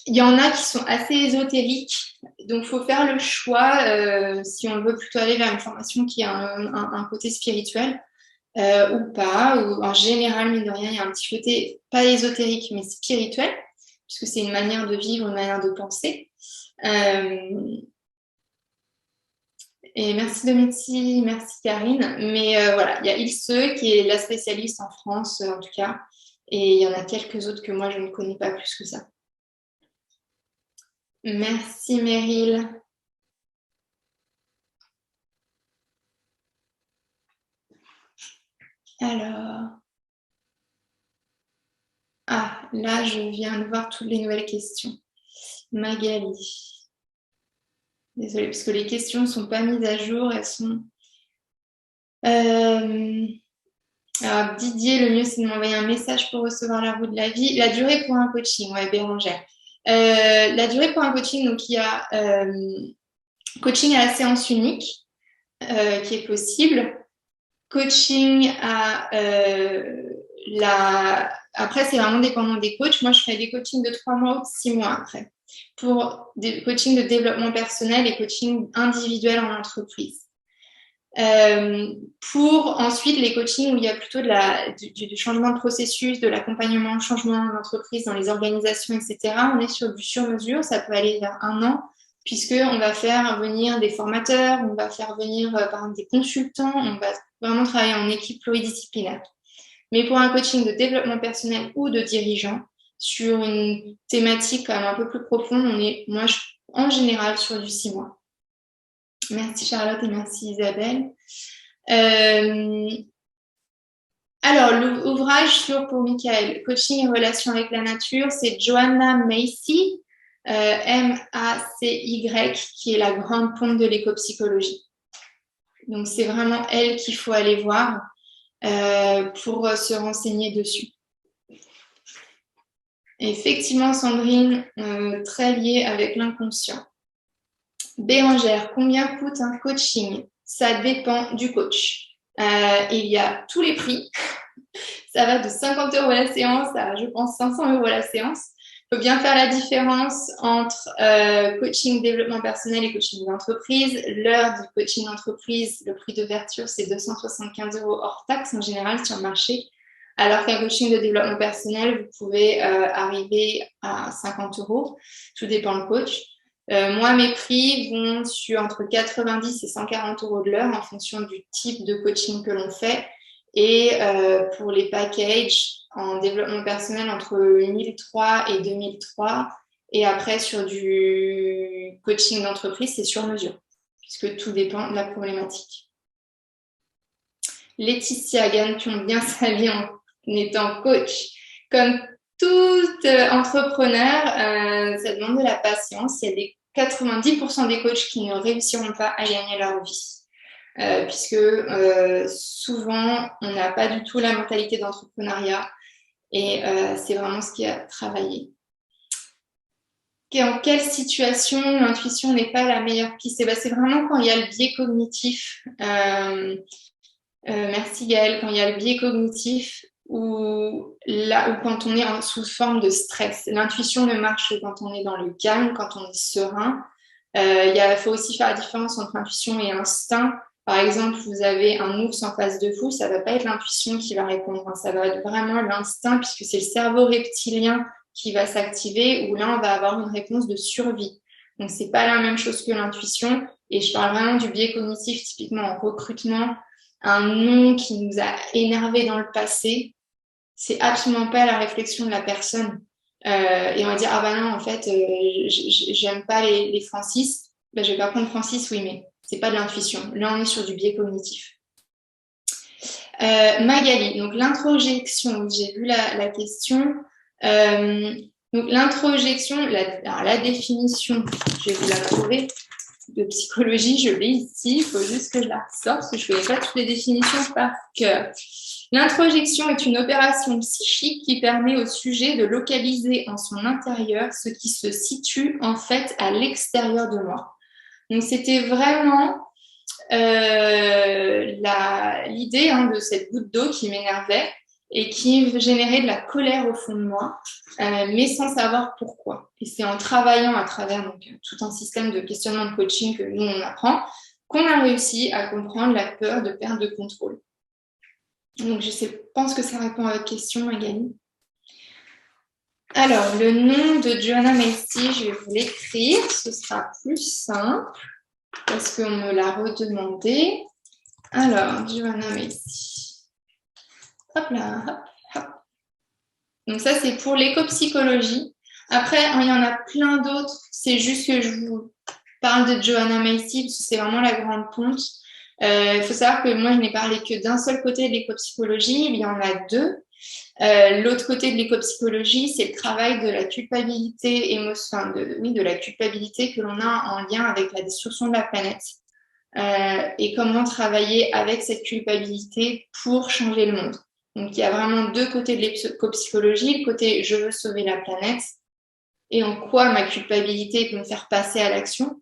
A: Il y en a qui sont assez ésotériques. Donc, il faut faire le choix si on veut plutôt aller vers une formation qui a un côté spirituel ou pas. Ou en général, mine de rien, il y a un petit côté pas ésotérique, mais spirituel, puisque c'est une manière de vivre, une manière de penser. Et merci Domiti, merci Karine. Mais voilà, il y a Ilse qui est la spécialiste en France, en tout cas. Et il y en a quelques autres que moi, je ne connais pas plus que ça. Merci Meryl. Alors. Ah, là, je viens de voir toutes les nouvelles questions. Magali. Désolée, parce que les questions ne sont pas mises à jour. Elles sont... Alors, Didier, le mieux, c'est de m'envoyer un message pour recevoir la roue de la vie. La durée pour un coaching, ouais, Bérangère. La durée pour un coaching, donc il y a coaching à la séance unique qui est possible. Coaching à Après, c'est vraiment dépendant des coachs. Moi, je fais des coachings de 3 mois ou de 6 mois après. Pour des coachings de développement personnel et coaching individuel en entreprise. Pour ensuite les coachings où il y a plutôt du changement de processus, de l'accompagnement au changement d'entreprise dans les organisations, etc. On est sur du sur-mesure, ça peut aller vers 1 an, puisqu'on va faire venir des formateurs, on va faire venir par exemple des consultants, on va vraiment travailler en équipe pluridisciplinaire. Mais pour un coaching de développement personnel ou de dirigeant, sur une thématique quand même un peu plus profonde, en général sur du 6 mois. Merci Charlotte et merci Isabelle. Alors, l'ouvrage pour Michael, Coaching et relations avec la nature, c'est Joanna Macy, M-A-C-Y, qui est la grande pompe de l'éco-psychologie. Donc, c'est vraiment elle qu'il faut aller voir pour se renseigner dessus. Effectivement, Sandrine, très liée avec l'inconscient. Bérangère, combien coûte un coaching? Ça dépend du coach. Il y a tous les prix. Ça va de 50 € la séance à, je pense, 500 € la séance. Il faut bien faire la différence entre coaching développement personnel et coaching d'entreprise. L'heure du coaching d'entreprise, le prix d'ouverture, c'est 275 € hors taxe en général sur le marché. Alors qu'un coaching de développement personnel, vous pouvez arriver à 50 €. Tout dépend du coach. Moi, mes prix vont sur entre 90 et 140 € de l'heure en fonction du type de coaching que l'on fait. Et pour les packages en développement personnel, entre 1003 et 2003. Et après, sur du coaching d'entreprise, c'est sur mesure, puisque tout dépend de la problématique. Laetitia gagne bien sa vie en étant coach. Comme tout entrepreneur, ça demande de la patience. Il y a 90% des coachs qui ne réussiront pas à gagner leur vie. puisque souvent, on n'a pas du tout la mentalité d'entrepreneuriat et c'est vraiment ce qui est à travailler. En quelle situation l'intuition n'est pas la meilleure piste? C'est vraiment quand il y a le biais cognitif. Merci Gaëlle. Quand il y a le biais cognitif ou quand on est sous forme de stress. L'intuition ne marche que quand on est dans le calme, quand on est serein. Il faut aussi faire la différence entre intuition et instinct. Par exemple, vous avez un ours en face de vous, ça ne va pas être l'intuition qui va répondre, ça va être vraiment l'instinct puisque c'est le cerveau reptilien qui va s'activer où là, on va avoir une réponse de survie. Donc, c'est pas la même chose que l'intuition. Et je parle vraiment du biais cognitif, typiquement en recrutement. Un nom qui nous a énervé dans le passé, c'est absolument pas la réflexion de la personne. Et on va dire, ah bah non, en fait, j'aime pas les Francis. Ben, je vais pas prendre Francis, oui, mais c'est pas de l'intuition. Là, on est sur du biais cognitif. Magali, donc l'introjection, j'ai vu la question. Donc l'introjection, la définition, je vais vous la trouver, de psychologie, je l'ai ici, il faut juste que je la ressorte parce que je ne connais pas toutes les définitions par cœur. L'introjection est une opération psychique qui permet au sujet de localiser en son intérieur ce qui se situe en fait à l'extérieur de moi. Donc c'était vraiment l'idée de cette goutte d'eau qui m'énervait et qui générait de la colère au fond de moi, mais sans savoir pourquoi. Et c'est en travaillant à travers donc, tout un système de questionnement de coaching que nous, on apprend, qu'on a réussi à comprendre la peur de perte de contrôle. Donc, je pense que ça répond à votre question, Magali. Alors, le nom de Joanna Macy, je vais vous l'écrire, ce sera plus simple, parce qu'on me l'a redemandé. Alors, Joanna Macy. Hop là, hop, hop. Donc ça, c'est pour l'éco-psychologie. Après, il y en a plein d'autres. C'est juste que je vous parle de Joanna Macy, parce que c'est vraiment la grande ponte. Il faut savoir que moi, je n'ai parlé que d'un seul côté de l'éco-psychologie. Il y en a deux. L'autre côté de l'éco-psychologie, c'est le travail de la culpabilité de la culpabilité que l'on a en lien avec la destruction de la planète. Et comment travailler avec cette culpabilité pour changer le monde. Donc, il y a vraiment deux côtés de l'éco-psychologie. Le côté « je veux sauver la planète » et en quoi ma culpabilité peut me faire passer à l'action.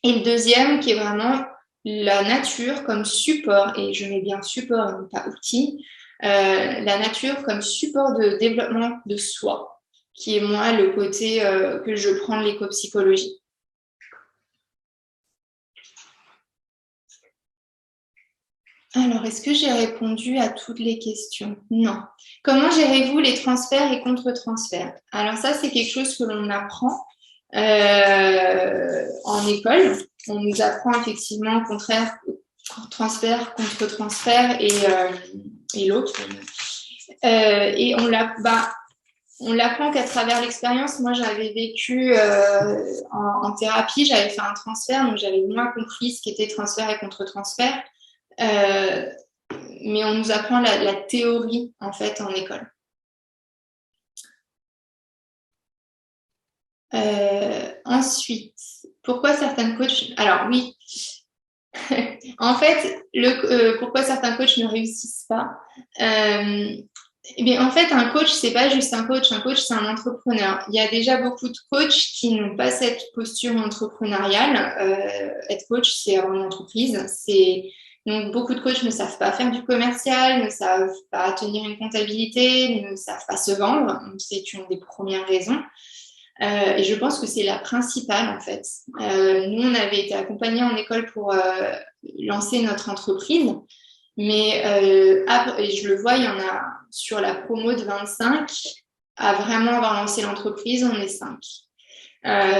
A: Et le deuxième qui est vraiment la nature comme support, et je mets bien support et non pas outil, la nature comme support de développement de soi, qui est moi le côté que je prends de l'éco-psychologie. Alors, est-ce que j'ai répondu à toutes les questions? Non. Comment gérez-vous les transferts et contre-transferts? Alors ça, c'est quelque chose que l'on apprend en école. On nous apprend effectivement transfert, contre-transfert et l'autre. Et on l'apprend qu'à travers l'expérience. Moi, j'avais vécu en thérapie, j'avais fait un transfert, donc j'avais moins compris ce qu'était transfert et contre-transfert. Mais on nous apprend la théorie en fait en école. Ensuite, pourquoi certains coachs... Alors oui, en fait, pourquoi certains coachs ne réussissent pas en fait, un coach, c'est pas juste un coach, c'est un entrepreneur. Il y a déjà beaucoup de coachs qui n'ont pas cette posture entrepreneuriale. Être coach, c'est avoir une entreprise, Donc, beaucoup de coachs ne savent pas faire du commercial, ne savent pas tenir une comptabilité, ne savent pas se vendre. Donc, c'est une des premières raisons. Et je pense que c'est la principale, en fait. Nous, on avait été accompagnés en école pour lancer notre entreprise. Mais et je le vois, il y en a sur la promo de 25 à vraiment avoir lancé l'entreprise, on est 5.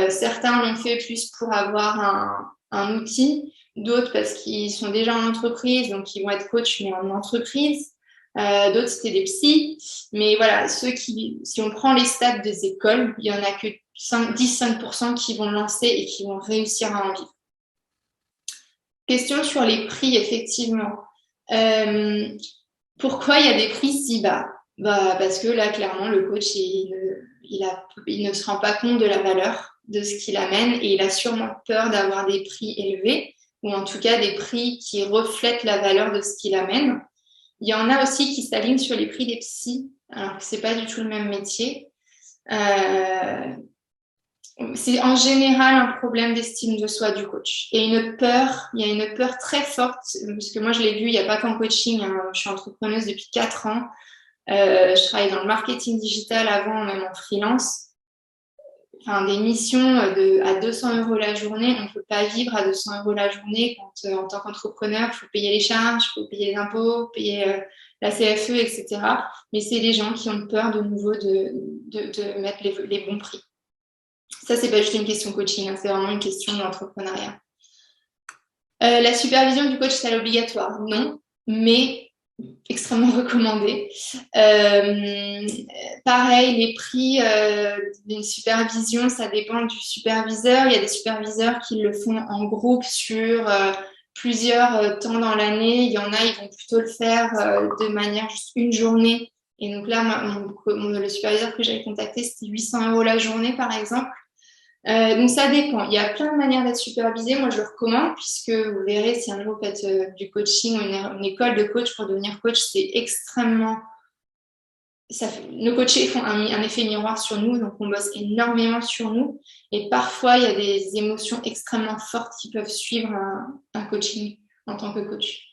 A: Certains l'ont fait plus pour avoir un outil, d'autres parce qu'ils sont déjà en entreprise, donc ils vont être coach mais en entreprise. D'autres, c'était des psys. Mais voilà, si on prend les stats des écoles, il n'y en a que 10-5% qui vont lancer et qui vont réussir à en vivre. Question sur les prix, effectivement. Pourquoi il y a des prix si bas? Parce que là, clairement, le coach, il ne se rend pas compte de la valeur de ce qu'il amène et il a sûrement peur d'avoir des prix élevés. ou en tout cas des prix qui reflètent la valeur de ce qu'il amène. Il y en a aussi qui s'alignent sur les prix des psys, alors que c'est pas du tout le même métier. C'est en général un problème d'estime de soi du coach. Et il y a une peur très forte, parce que moi je l'ai vu, il n'y a pas qu'en coaching, hein, je suis entrepreneuse depuis 4 ans, je travaille dans le marketing digital avant, même en freelance. Enfin, des missions à 200 € la journée, on ne peut pas vivre à 200 € la journée quand en tant qu'entrepreneur, il faut payer les charges, il faut payer les impôts, payer la CFE, etc. Mais c'est les gens qui ont peur de nouveau de mettre les bons prix. Ça, c'est pas juste une question coaching, hein, c'est vraiment une question d'entrepreneuriat. La supervision du coach, c'est obligatoire? Non, mais extrêmement recommandé. Pareil, les prix d'une supervision, ça dépend du superviseur. Il y a des superviseurs qui le font en groupe sur plusieurs temps dans l'année. Il y en a, ils vont plutôt le faire de manière juste une journée. Et donc là, le superviseur que j'avais contacté, c'était 800 € la journée, par exemple. Donc ça dépend. Il y a plein de manières d'être supervisé. Moi, je le recommande puisque vous verrez si un jour vous faites du coaching ou une école de coach pour devenir coach, c'est extrêmement... Nos coachés font un effet miroir sur nous, donc on bosse énormément sur nous. Et parfois, il y a des émotions extrêmement fortes qui peuvent suivre un coaching en tant que coach.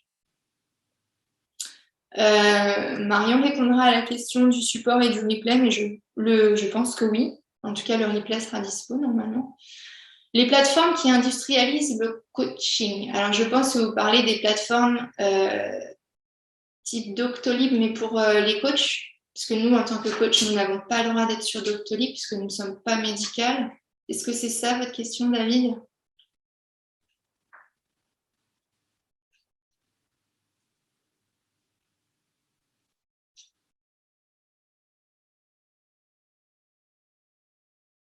A: Marion répondra à la question du support et du replay, mais je pense que oui. En tout cas, le replay sera dispo normalement. Les plateformes qui industrialisent le coaching. Alors, je pense que vous parlez des plateformes type Doctolib, mais pour les coachs, puisque nous, en tant que coach, nous n'avons pas le droit d'être sur Doctolib, puisque nous ne sommes pas médicales. Est-ce que c'est ça votre question, David ?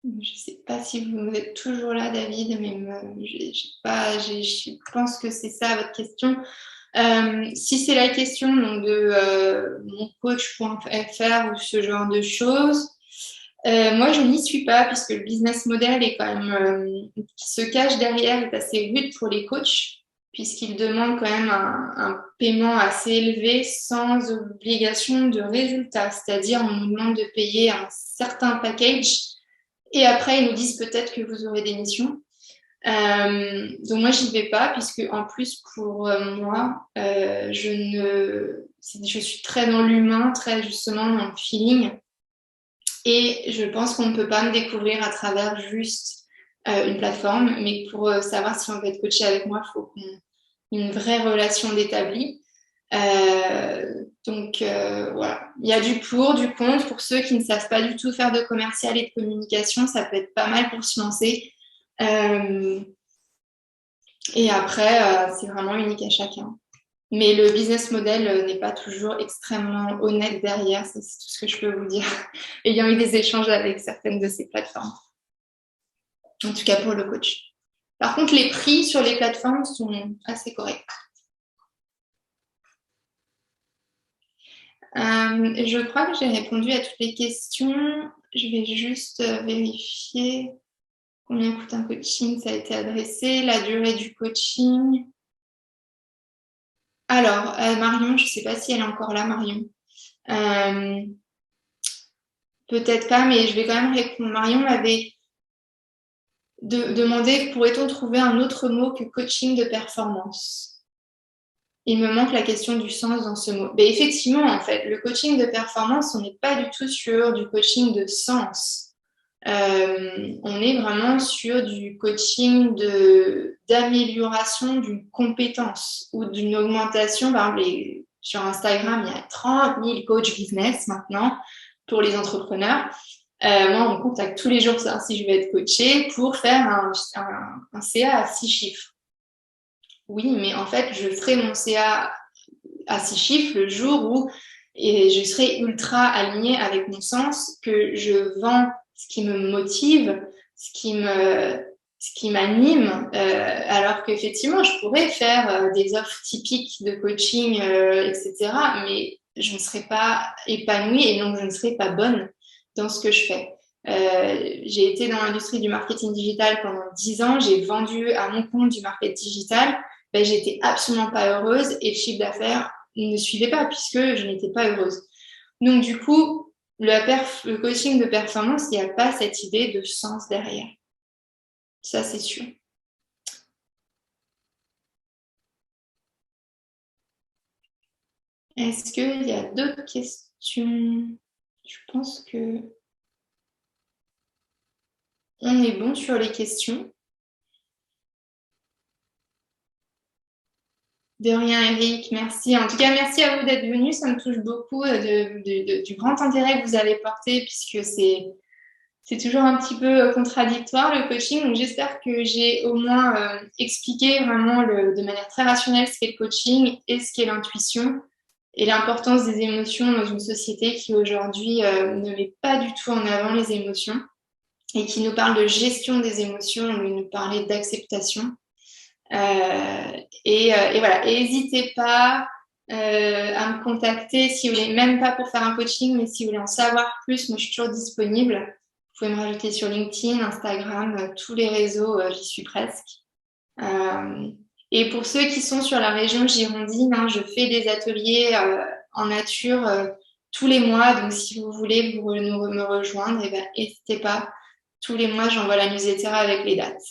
A: Je ne sais pas si vous êtes toujours là, David, mais je pense que c'est ça votre question. Si c'est la question donc, de moncoach.fr ou ce genre de choses, moi, je n'y suis pas puisque le business model est quand même qui se cache derrière est assez rude pour les coachs puisqu'il demande quand même un paiement assez élevé sans obligation de résultat. C'est-à-dire, on nous demande de payer un certain package et après, ils nous disent peut-être que vous aurez des missions. Donc moi, j'y vais pas puisque en plus pour moi, je suis très dans l'humain, très justement dans le feeling. Et je pense qu'on ne peut pas me découvrir à travers juste une plateforme, mais pour savoir si on veut être coaché avec moi, il faut qu'on ait une vraie relation d'établi. Donc voilà, il y a du pour, du contre. Pour ceux qui ne savent pas du tout faire de commercial et de communication, ça peut être pas mal pour se lancer. Et après, c'est vraiment unique à chacun. Mais le business model n'est pas toujours extrêmement honnête derrière, c'est tout ce que je peux vous dire, ayant eu des échanges avec certaines de ces plateformes. En tout cas pour le coach. Par contre, les prix sur les plateformes sont assez corrects. Je crois que j'ai répondu à toutes les questions. Je vais juste vérifier combien coûte un coaching, ça a été adressé, la durée du coaching. Alors, Marion, je ne sais pas si elle est encore là, Marion. Peut-être pas, mais je vais quand même répondre. Marion m'avait demandé, pourrait-on trouver un autre mot que coaching de performance? Il me manque la question du sens dans ce mot. Mais effectivement, en fait, le coaching de performance, on n'est pas du tout sur du coaching de sens. On est vraiment sur du coaching d'amélioration d'une compétence ou d'une augmentation. Par exemple, sur Instagram, il y a 30 000 coachs business maintenant pour les entrepreneurs. Moi, on me contacte tous les jours pour savoir si je vais être coachée pour faire un CA à 6 chiffres. Oui, mais en fait, je ferai mon CA à 6 chiffres le jour où je serai ultra alignée avec mon sens, que je vends ce qui me motive, ce qui m'anime, alors qu'effectivement, je pourrais faire des offres typiques de coaching, etc., mais je ne serai pas épanouie et donc je ne serai pas bonne dans ce que je fais. J'ai été dans l'industrie du marketing digital pendant 10 ans. J'ai vendu à mon compte du marketing digital. Ben, j'étais absolument pas heureuse et le chiffre d'affaires ne suivait pas puisque je n'étais pas heureuse. Donc, du coup, le coaching de performance, il n'y a pas cette idée de sens derrière. Ça, c'est sûr. Est-ce qu'il y a d'autres questions? Je pense que on est bon sur les questions. De rien, Eric, merci. En tout cas, merci à vous d'être venu. Ça me touche beaucoup du grand intérêt que vous avez porté, puisque c'est toujours un petit peu contradictoire le coaching. Donc, j'espère que j'ai au moins expliqué vraiment de manière très rationnelle ce qu'est le coaching et ce qu'est l'intuition et l'importance des émotions dans une société qui aujourd'hui ne met pas du tout en avant les émotions et qui nous parle de gestion des émotions, on nous parlait d'acceptation. Et voilà, n'hésitez pas à me contacter si vous voulez, même pas pour faire un coaching, mais si vous voulez en savoir plus, moi je suis toujours disponible. Vous pouvez me rajouter sur LinkedIn, Instagram, tous les réseaux, j'y suis presque. Et pour ceux qui sont sur la région girondine, hein, je fais des ateliers en nature tous les mois. Donc, si vous voulez me rejoindre, eh ben, n'hésitez pas. Tous les mois, j'envoie la newsletter avec les dates.